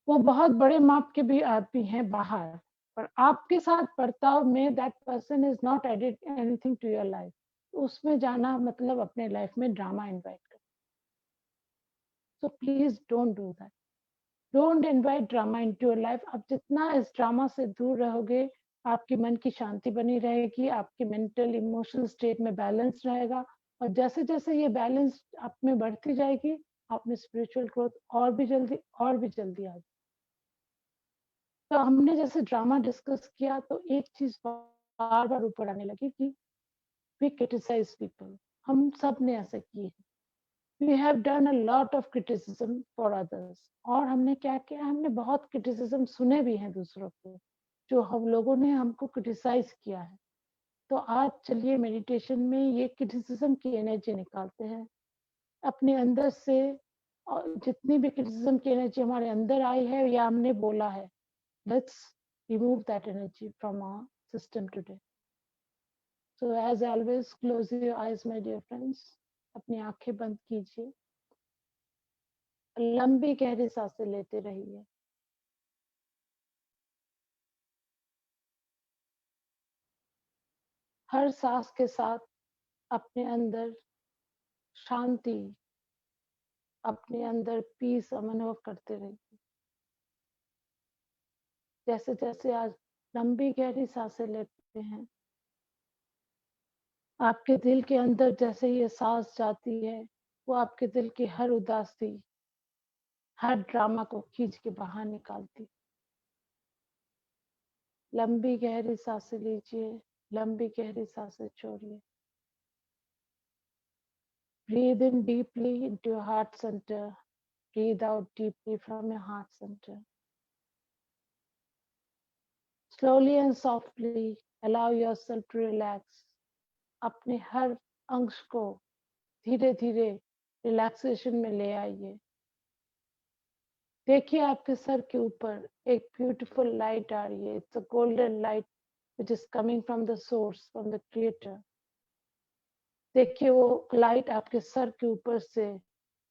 वो बहुत बड़े माप के भी आदमी हैं बाहर, पर आपके साथ बर्ताव में that person is not added anything to your life, तो उसमें जाना मतलब अपने लाइफ में ड्रामा इनवाइट करना। So please don't do that. Don't invite drama into your life. आप जितना इस ड्रामा से दूर रहोगे, आपके मन की शांति बनी रहेगी, आपके मेंटल इमोशनल स्टेट में बैलेंस रहेगा, और जैसे जैसे ये बैलेंस आप में बढ़ती जाएगी, आप में स्पिरिचुअल ग्रोथ और भी जल्दी आ जाएगी। तो हमने जैसे ड्रामा डिस्कस किया तो एक चीज बार बार ऊपर आने लगी कि वी क्रिटिसाइज पीपल। हम सब ने ऐसा किए। We have done a lot of criticism for others। और हमने क्या किया, हमने बहुत क्रिटिसिज्म सुने भी हैं दूसरों को, जो हम लोगों ने हमको क्रिटिसाइज किया है। तो आज चलिए मेडिटेशन में ये क्रिटिसिज्म की एनर्जी निकालते हैं अपने अंदर से, और जितनी भी क्रिटिसिज्म की एनर्जी हमारे अंदर आई है या हमने बोला है, let's remove that energy from our system today. So as always close your eyes my dear friends. अपनी आंखें बंद कीजिए, लंबी गहरी सांसें लेते रहिए। हर सांस के साथ अपने अंदर शांति, अपने अंदर पीस अनुभव करते रहिए। जैसे जैसे आज लंबी गहरी सांसें लेते हैं, आपके दिल के अंदर जैसे ये सांस जाती है, वो आपके दिल की हर उदासी, हर ड्रामा को खींच के बाहर निकालती। लंबी गहरी सांसें लीजिए, लंबी गहरी सांसें छोड़िए। Breathe in deeply into your heart center. Breathe out deeply from your heart center. Slowly and softly allow yourself to relax. अपने हर अंश को धीरे धीरे रिलैक्सेशन में ले आइए। देखिए आपके सर के ऊपर एक ब्यूटीफुल लाइट आ रही है। It's a golden light which is coming from the source, from the creator. देखिए वो लाइट आपके सर के ऊपर से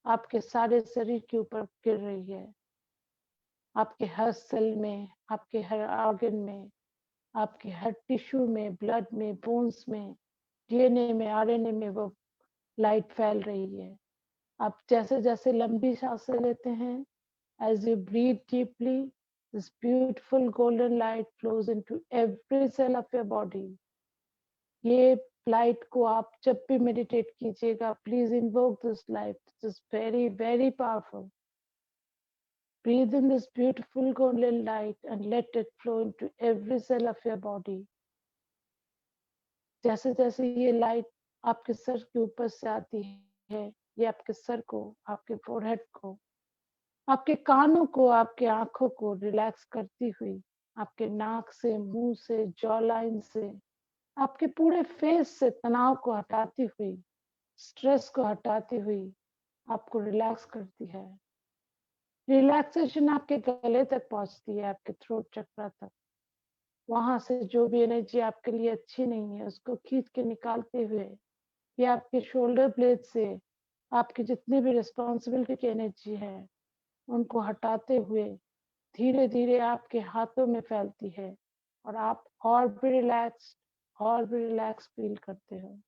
आपके सारे शरीर के ऊपर गिर रही है। आपके हर सेल में, आपके हर ऑर्गन में, आपके हर टिश्यू में, ब्लड में, बोन्स में, डीएनए में, आरएनए में वो लाइट फैल रही है। आप जैसे जैसे लंबी सांसें लेते हैं, as you breathe deeply, this beautiful golden light flows into every cell of your body. ये लाइट को आप जब भी मेडिटेट कीजिएगा, please invoke this light, it is very very powerful. Breathe in this beautiful golden light and let it flow into every cell of your body. जैसे जैसे ये लाइट आपके सर के ऊपर से आती है, ये आपके सर को, आपके फोरहेड को, आपके कानों को, आपके आंखों को रिलैक्स करती हुई, आपके नाक से, मुंह से, जॉ लाइन से, आपके पूरे फेस से तनाव को हटाती हुई, स्ट्रेस को हटाती हुई आपको रिलैक्स करती है। रिलैक्सेशन आपके गले तक पहुंचती है, आपके थ्रोट चक्रा तक। वहां से जो भी एनर्जी आपके लिए अच्छी नहीं है उसको खींच के निकालते हुए ये आपके शोल्डर ब्लेड से आपकी जितनी भी रिस्पॉन्सिबिलिटी की एनर्जी है उनको हटाते हुए धीरे धीरे आपके हाथों में फैलती है और आप और भी रिलैक्स फील करते हो।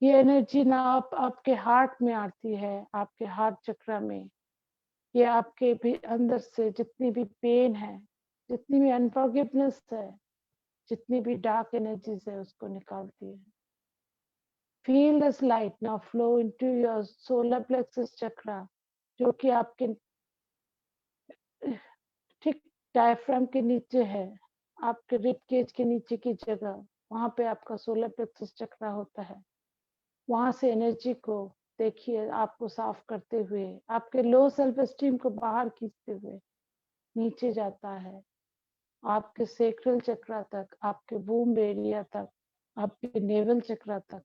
ये एनर्जी ना आपके हार्ट में आती है, आपके हार्ट चक्रा में। ये आपके भी अंदर से जितनी भी पेन है, जितनी भी अनफॉरगिवनेस है, जितनी भी डार्क एनर्जीज है उसको निकालती है। Feel this light now flow into your solar plexus chakra, जो कि आपके ठीक डायफ्राम के नीचे है, आपके रिब केज के नीचे की जगह, वहां पे आपका सोलर प्लेक्सस चक्रा होता है। वहां से एनर्जी को देखिए आपको साफ करते हुए, आपके लो सेल्फ एस्टीम को बाहर खींचते हुए नीचे जाता है, आपके सेक्रल चक्रा तक, आपके वूम्ब एरिया तक, आपके नेवल चक्रा तक।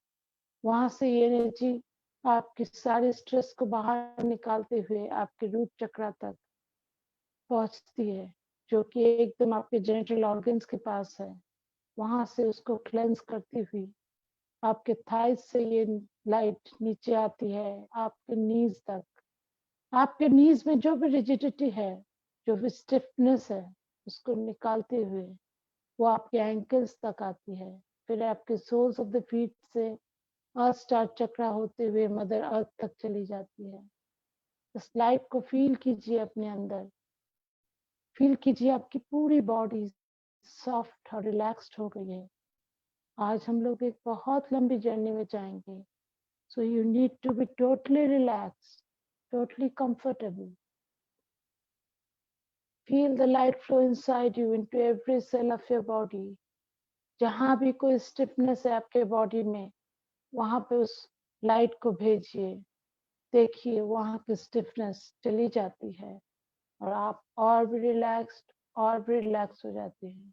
वहां से ये एनर्जी आपकी सारी स्ट्रेस को बाहर निकालते हुए आपके रूट चक्रा तक पहुंचती है, जो कि एकदम आपके जेनिटल ऑर्गन्स के पास है। वहां से उसको क्लेंस करती हुई आपके थाइस से ये लाइट नीचे आती है आपके नीज तक। आपके नीज में जो भी रिजिडिटी है, जो भी स्टिफनेस है, उसको निकालते हुए वो आपके एंकल्स तक आती है। फिर आपके सोल्स ऑफ द फीट से अर्थ स्टार चक्रा होते हुए मदर अर्थ तक चली जाती है। इस लाइट को फील कीजिए अपने अंदर, फील कीजिए आपकी पूरी बॉडी सॉफ्ट और रिलैक्स्ड हो गई है। आज हम लोग एक बहुत लंबी जर्नी में जाएंगे, so you need to be totally relaxed, totally comfortable. Feel the light flow inside you into every cell of your body. जहां भी कोई स्टिफनेस है आपके बॉडी में, वहां पे उस लाइट को भेजिए। देखिए वहां की स्टिफनेस चली जाती है और आप और भी रिलैक्स हो जाते हैं।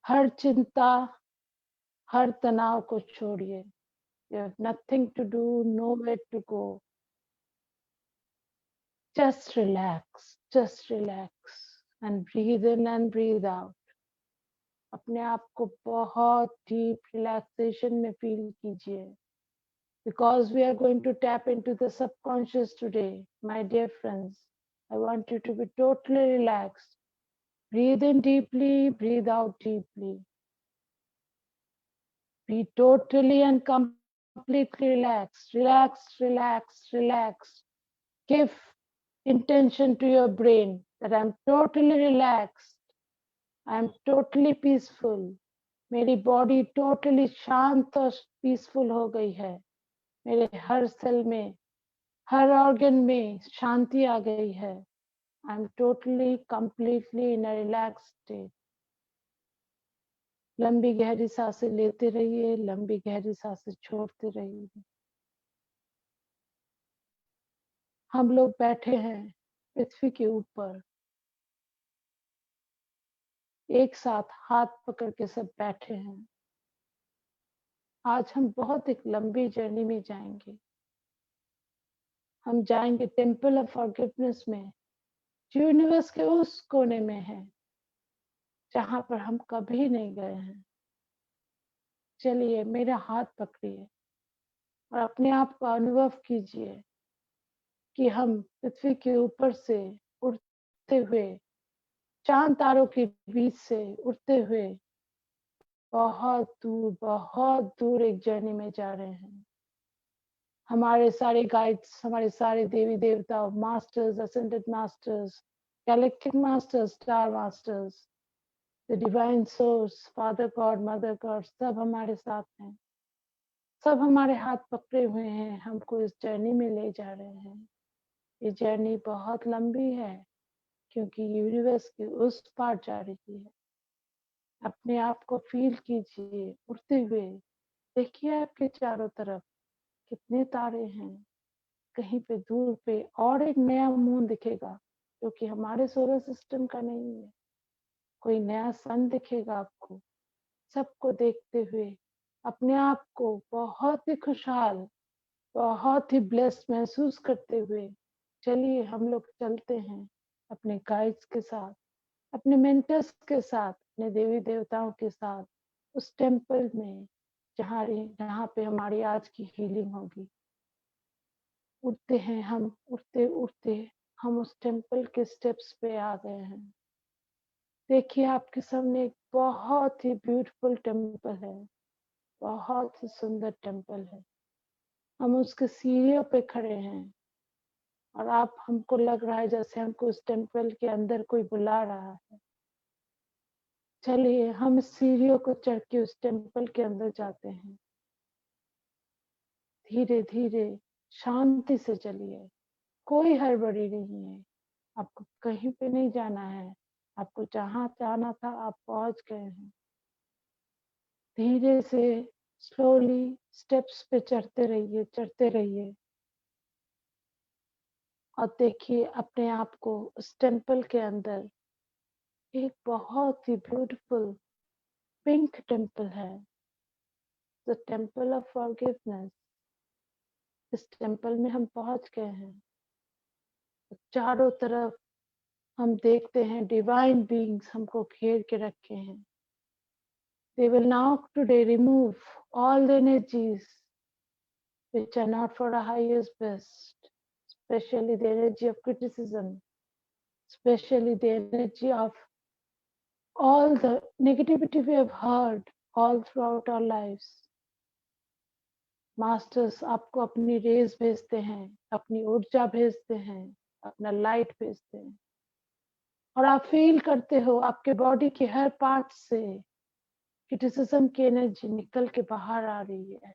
हर चिंता, हर तनाव को छोड़िए। You have nothing to do, nowhere to go. Just relax and breathe in and breathe out. अपने आप को बहुत डीप रिलैक्सेशन में फील कीजिए। Because we are going to tap into the subconscious today, my dear friends, I want you to be totally relaxed. Breathe in deeply, breathe out deeply. Be totally and completely relaxed. Give intention to your brain that I'm totally relaxed, I'm totally peaceful. मेरी बॉडी टोटली शांत और पीसफुल हो गई है। मेरे हर सेल में, हर ऑर्गन में शांति आ गई है। I am totally completely in a relax state. लंबी गहरी सांसें लेते रहिए, लंबी गहरी सांसें छोड़ते रहिए। हम लोग बैठे हैं पृथ्वी के ऊपर, एक साथ हाथ पकड़ के सब बैठे हैं। आज हम बहुत एक लंबी जर्नी में जाएंगे। हम जाएंगे टेम्पल ऑफ फॉरगिवनेस में, जो यूनिवर्स के उस कोने में है जहां पर हम कभी नहीं गए हैं। चलिए मेरा हाथ पकड़िए और अपने आप को अनुभव कीजिए कि हम पृथ्वी के ऊपर से उड़ते हुए, चांद तारों के बीच से उड़ते हुए बहुत दूर एक जर्नी में जा रहे हैं। हमारे सारे गाइड्स, हमारे सारे देवी देवता, masters, ascended masters, galactic masters, star masters, the divine source, father God, mother God, सब हमारे साथ हैं। सब हमारे हाथ पकड़े हुए हैं, हमको इस जर्नी में ले जा रहे हैं। ये जर्नी बहुत लंबी है क्योंकि यूनिवर्स के उस पार जा रही है। अपने आप को फील कीजिए उड़ते हुए। देखिए आपके चारों तरफ कितने तारे हैं। कहीं पे दूर पे और एक नया मून दिखेगा जो कि हमारे सोलर सिस्टम का नहीं है। कोई नया सन दिखेगा आपको। सबको देखते हुए अपने आप को बहुत ही खुशहाल, बहुत ही ब्लेस्ड महसूस करते हुए चलिए हम लोग चलते हैं अपने गाइड्स के साथ, अपने मेंटर्स के साथ, अपने देवी देवताओं के साथ उस टेम्पल में जहाँ पे हमारी आज की हीलिंग होगी। उठते हैं हम, उठते उठते हम उस टेम्पल के स्टेप्स पे आ गए हैं। देखिए आपके सामने एक बहुत ही ब्यूटीफुल टेम्पल है, बहुत ही सुंदर टेम्पल है। हम उसके सीढ़ियों पे खड़े हैं और आप हमको लग रहा है जैसे हमको उस टेम्पल के अंदर कोई बुला रहा है। चलिए हम इस सीढ़ियों को चढ़ के उस टेम्पल के अंदर जाते हैं। धीरे धीरे शांति से चलिए, कोई हड़बड़ी नहीं है। आपको कहीं पे नहीं जाना है, आपको जहाँ जाना था आप पहुंच गए हैं। धीरे से स्लोली स्टेप्स पे चढ़ते रहिए, चढ़ते रहिए और देखिए अपने आप को उस टेम्पल के अंदर। एक बहुत ही ब्यूटीफुल पिंक टेम्पल है, द टेम्पल ऑफ फॉरगिवनेस। इस टेम्पल में हम पहुंच गए हैं। चारों तरफ हम देखते हैं डिवाइन बीइंग्स हमको घेर के रखे हैं। They will now today remove all the energies which are not for our highest best, especially the energy of criticism, especially the energy of all the negativity we have heard all throughout our lives. Masters आपको अपनी रेज भेजते हैं, अपनी ऊर्जा भेजते हैं, अपना लाइट भेजते हैं और आप फील करते हो आपके बॉडी के हर पार्ट से क्रिटिसिज्म की एनर्जी निकल के बाहर आ रही है।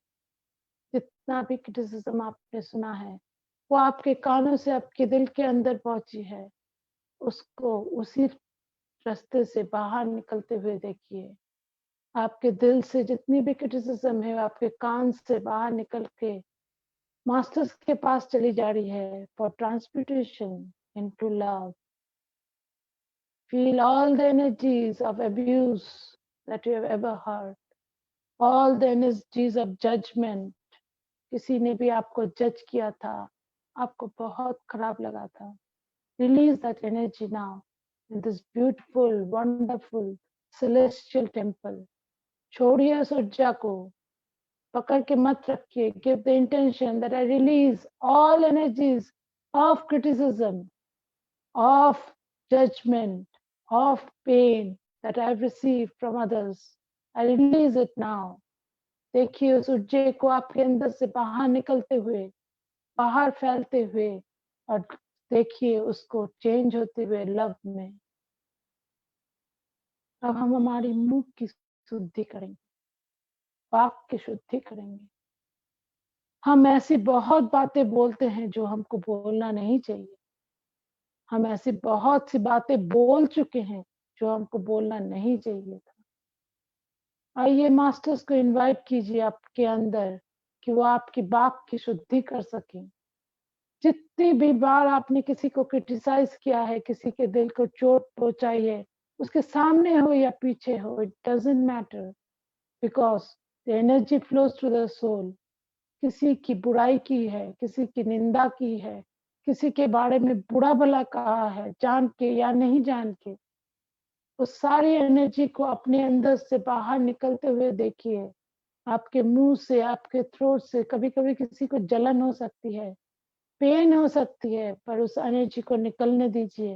जितना भी क्रिटिसिज्म आपने सुना है वो आपके कानों से आपके दिल के अंदर पहुंची है। उसको उसी रास्ते से बाहर निकलते हुए देखिए। आपके दिल से जितनी भी क्रिटिसिज्म है आपके कान से बाहर निकल के मास्टर्स के पास चली जा रही है for transmutation into love. Feel all the energies of abuse that you have ever heard, all the energies of judgement. किसी ने भी आपको जज किया था, आपको बहुत खराब लगा था। Release that energy now in this beautiful wonderful celestial temple. छोड़िए उस ऊर्जा को, पकड़ के मत रखिए। Give the intention that I release all energies of criticism, of judgement, of pain that I have received from others. I release it now. देखिए उस ऊर्जा को आपके अंदर से बाहर निकलते हुए, बाहर फैलते हुए और देखिए उसको चेंज होते हुए लव में। अब हम हमारी मुंह की शुद्धि करेंगे, वाक की शुद्धि करेंगे। हम ऐसी बहुत बातें बोलते हैं जो हमको बोलना नहीं चाहिए। हम ऐसी बहुत सी बातें बोल चुके हैं जो हमको बोलना नहीं चाहिए था। आइए मास्टर्स को इनवाइट कीजिए आपके अंदर कि वो आपकी बात की शुद्धि कर सकें। जितनी भी बार आपने किसी को क्रिटिसाइज किया है, किसी के दिल को चोट पहुंचाई है, उसके सामने हो या पीछे हो, it doesn't matter, because the energy flows to the soul. किसी की बुराई की है, किसी की निंदा की है, किसी के बारे में बुरा भला कहा है, जान के या नहीं जान के, उस सारी एनर्जी को अपने अंदर से बाहर निकलते हुए देखिए। आपके मुंह से, आपके थ्रोट से कभी कभी किसी को जलन हो सकती है, पेन हो सकती है, पर उस एनर्जी को निकलने दीजिए।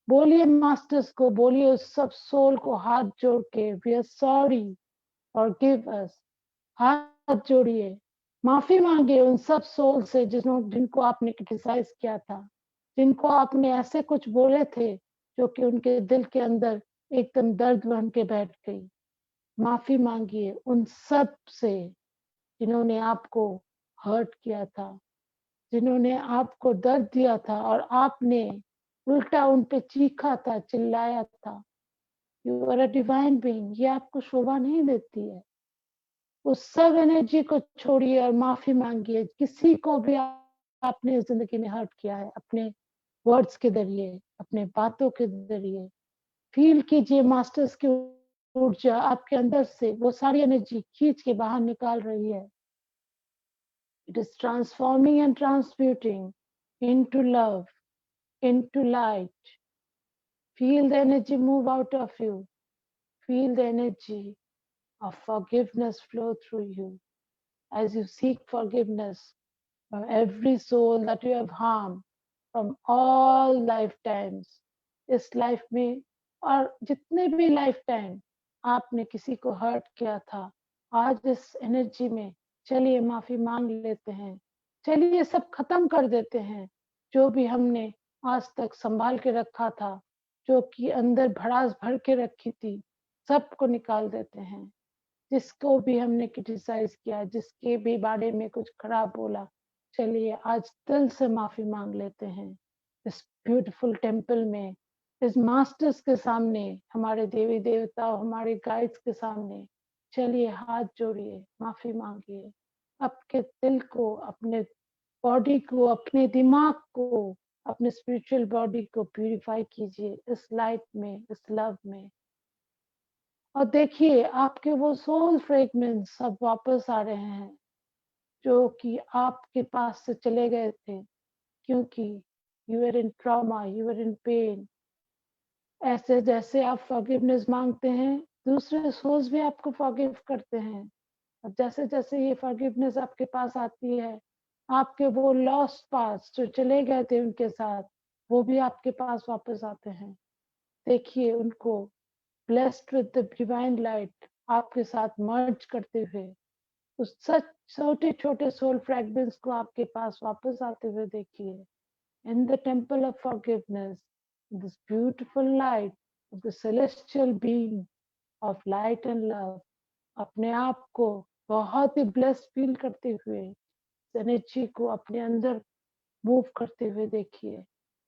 बोलिए मास्टर्स को, बोलिए उस सब सोल को हाथ जोड़ के, वी आर सॉरी और गिव अस। हाथ जोड़िए, माफी मांगिए उन सब सोल से जिनको आपने क्रिटिसाइज किया था, जिनको आपने ऐसे कुछ बोले थे जो कि उनके दिल के अंदर एकदम दर्द बन के बैठ गई। माफी मांगिए उन सब से जिन्होंने आपको हर्ट किया था, जिन्होंने आपको दर्द दिया था और आपने उल्टा उन पे चीखा था, चिल्लाया था। You are a divine being, ये आपको शोभा नहीं देती है। उस सब एनर्जी को छोड़िए और माफी मांगिए। किसी को भी आपने जिंदगी में हर्ट किया है, अपने वर्ड्स के जरिए, अपने बातों के जरिए, फील कीजिए मास्टर्स की ऊर्जा आपके अंदर से वो सारी एनर्जी खींच के बाहर निकाल रही है। It is transforming and transmuting into love, into light. Feel the energy move out of you. Feel the energy of forgiveness flow through you as you seek forgiveness from every soul that you have harmed from all lifetimes. इस लाइफ में और जितने भी लाइफ टाइम आपने किसी को हर्ट किया था, आज इस एनर्जी में चलिए माफी मांग लेते हैं। चलिए सब खत्म कर देते हैं जो भी हमने आज तक संभाल के रखा था, जो कि अंदर भड़ास भर के रखी थी, सबको निकाल देते हैं। जिसको भी हमने क्रिटिसाइज किया, जिसके भी बारे में कुछ खराब बोला, चलिए आज दिल से माफी मांग लेते हैं। इस ब्यूटीफुल टेम्पल में, इस मास्टर्स के सामने, हमारे देवी देवता, हमारे गाइड्स के सामने चलिए हाथ जोड़िए, माफी मांगिए। आपके दिल को, अपने बॉडी को, अपने दिमाग को, अपने स्पिरिचुअल बॉडी को प्यूरिफाई कीजिए इस लाइट में, इस लव में। और देखिए आपके वो सोल फ्रेगमेंट्स सब वापस आ रहे हैं जो कि आपके पास से चले गए थे, क्योंकि you are in trauma, you are in pain. ऐसे जैसे आप फॉरगिवनेस मांगते हैं, दूसरे सोल्स भी आपको फॉरगिव करते हैं। और जैसे जैसे ये फॉरगिवनेस आपके पास आती है, आपके वो लॉस्ट पास जो चले गए थे उनके साथ, वो भी आपके पास वापस आते हैं। देखिए उनको blessed with the divine light आपके साथ मर्ज करते हुए, उस सच छोटे छोटे सोल फ्रैगमेंट्स को आपके पास वापस आते हुए देखिए। In the temple of forgiveness, this beautiful light of the celestial being of light and love, अपने आप को बहुत ही ब्लेस्ड फील करते हुए एनर्जी को अपने अंदर मूव करते हुए देखिए।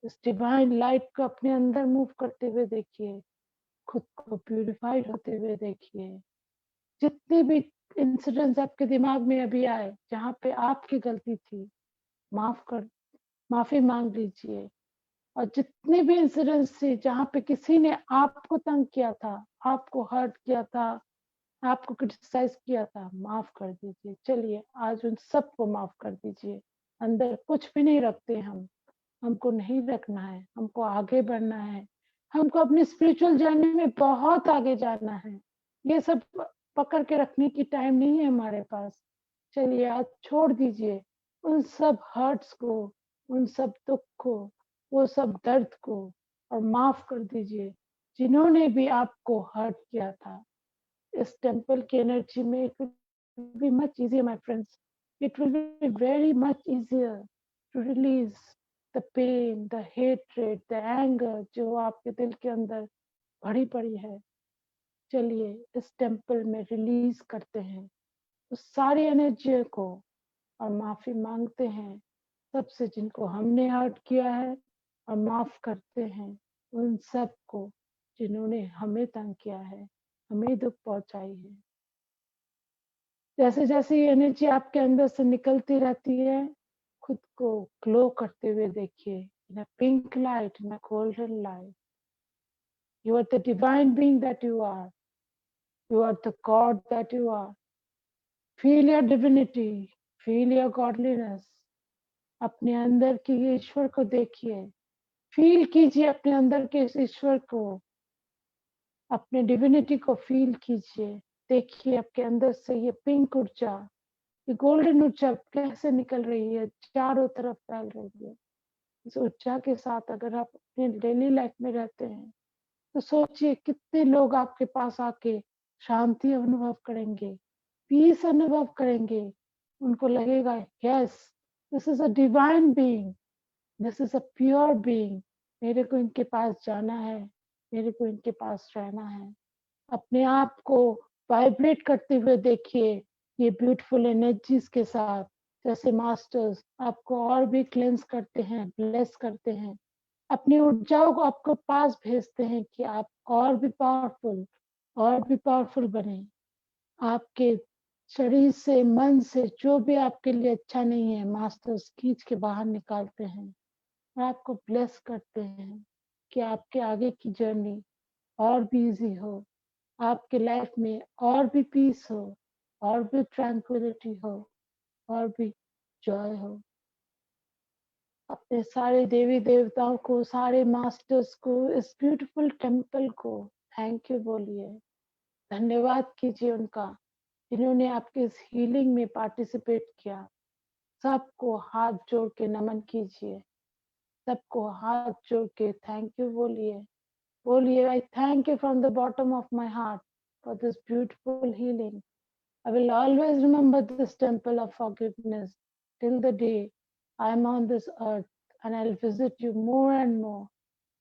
इस डिवाइन लाइट को अपने अंदर मूव करते हुए देखिए। खुद को प्यूरिफाइड होते हुए देखिए। जितने भी इंसिडेंट्स आपके दिमाग में अभी आए जहाँ पे आपकी गलती थी, माफी मांग लीजिए। और जितने भी इंसिडेंट्स थे जहाँ पे किसी ने आपको तंग किया था, आपको हर्ट किया था, आपको क्रिटिसाइज किया था, माफ कर दीजिए। चलिए आज उन सबको माफ कर दीजिए। अंदर कुछ भी नहीं रखते हम, हमको नहीं रखना है, हमको आगे बढ़ना है, हमको अपनी स्पिरिचुअल जर्नी में बहुत आगे जाना है। ये सब पकड़ के रखने की टाइम नहीं है हमारे पास। चलिए आज छोड़ दीजिए उन सब हर्ट्स को, उन सब दुख को, वो सब दर्द को, और माफ कर दीजिए जिन्होंने भी आपको हर्ट किया था। इस टेम्पल की एनर्जी में it will be much easier my friends, it will be very much easier to release the pain, the hatred, the anger जो आपके दिल के अंदर भरी पड़ी है। चलिए इस टेम्पल में रिलीज करते हैं उस सारी एनर्जी को और माफी मांगते हैं सबसे जिनको हमने हर्ट किया है, और माफ करते हैं उन सब को जिन्होंने हमें तंग किया है, हमें दुख पहुंचाई है। जैसे जैसे ये एनर्जी आपके अंदर से निकलती रहती है, खुद को ग्लो करते हुए देखिए, in a pink light, in a golden light. You are the divine being that you are. You are the God that you are. Feel your divinity. Feel your godliness. अपने अंदर के ईश्वर को देखिए. फील कीजिए अपने अंदर के इस ईश्वर को. अपने डिविनिटी को फील कीजिए. देखिए आपके अंदर से ये पिंक ऊर्जा, ये गोल्डन ऊर्जा कैसे निकल रही है, चारों तरफ फैल रही है. इस ऊर्जा के साथ अगर आप अपने डेली लाइफ में रहते हैं तो सोचिए कितने लोग आपके पास आके शांति अनुभव करेंगे, पीस अनुभव करेंगे. उनको लगेगा yes, this is a divine being, this is a pure being. मेरे को इनके पास जाना है, मेरे को इनके पास रहना है. अपने आप को वाइब्रेट करते हुए देखिए ये ब्यूटीफुल एनर्जीज के साथ. जैसे मास्टर्स आपको और भी क्लेंस करते हैं, ब्लेस करते हैं, अपनी ऊर्जाओं को आपको पास भेजते हैं कि आप और भी पावरफुल बने. आपके शरीर से, मन से जो भी आपके लिए अच्छा नहीं है, मास्टर्स खींच के बाहर निकालते हैं और आपको ब्लेस करते हैं कि आपके आगे की जर्नी और भी इजी हो, आपके लाइफ में और भी पीस हो, और भी ट्रैंक्विलिटी हो, और भी जॉय हो. अपने सारे देवी देवताओं को, सारे मास्टर्स को, इस ब्यूटीफुल टेम्पल को थैंक यू बोलिए. धन्यवाद कीजिए उनका जिन्होंने आपके इस हीलिंग में पार्टिसिपेट किया. सबको हाथ जोड़ के नमन कीजिए. सबको हाथ जोड़ के थैंक यू बोलिए. बोलिए आई thank you from the bottom of my heart for this beautiful healing. I will always remember this temple of forgiveness till the day I am on this earth and I'll visit you more and more.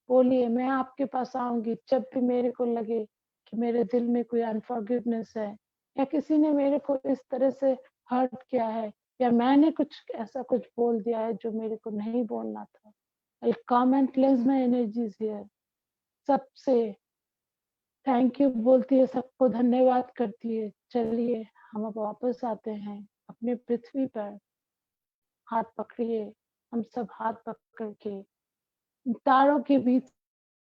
बोलिए मैं आपके पास आऊंगी जब भी मेरे को लगे कि मेरे दिल में कोई अनफॉरगिवनेस है, या किसी ने मेरे को इस तरह से हर्ट किया है, या मैंने कुछ ऐसा कुछ बोल दिया है जो मेरे को नहीं बोलना था. I'll come and cleanse my energies here. सबसे थैंक यू बोलती है, सबको धन्यवाद करती है. चलिए हम अब वापस आते हैं अपने पृथ्वी पर. हाथ पकड़िए, हम सब हाथ पकड़ के तारों के बीच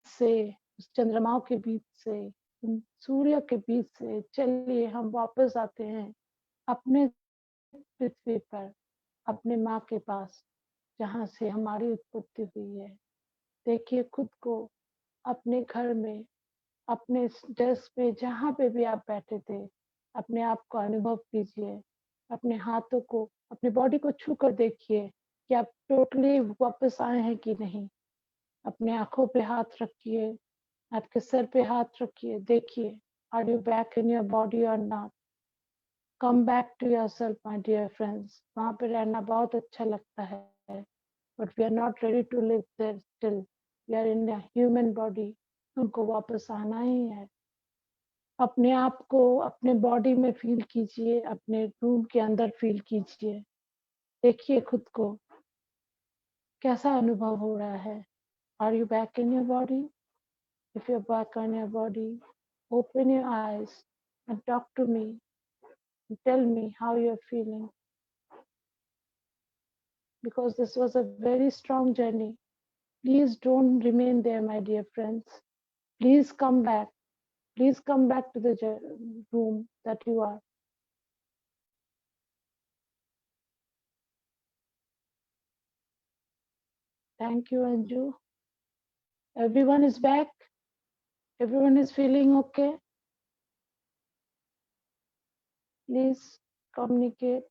से, उस चंद्रमाओं के बीच से, उन सूर्य के बीच से चलिए हम वापस आते हैं अपने पृथ्वी पर, अपने माँ के पास जहाँ से हमारी उत्पत्ति हुई है. देखिए खुद को अपने घर में, अपने डेस्क पे, जहाँ पे भी आप बैठे थे, अपने आप को अनुभव कीजिए. अपने हाथों को, अपनी बॉडी को छू कर देखिए कि आप टोटली वापस आए हैं कि नहीं. अपने आंखों पे हाथ रखिए, आपके सर पे हाथ रखिए. देखिए are you back in your body or not. Come back to your self my dear friends. वहाँ पे रहना बहुत अच्छा लगता है, but we are not ready to live there still. We are in a human body. हमको वापस आना ही है. अपने आप को अपने बॉडी में फील कीजिए, अपने रूम के अंदर फील कीजिए. देखिए खुद को कैसा अनुभव हो रहा है. Are you back in your body? If you are back on your body, open your eyes and talk to me and tell me how you're feeling, because this was a very strong journey. Please don't remain there, my dear friends. Please come back. Please come back to the room that you are. Thank you, Anju. Everyone is back. Everyone is feeling okay. Please communicate.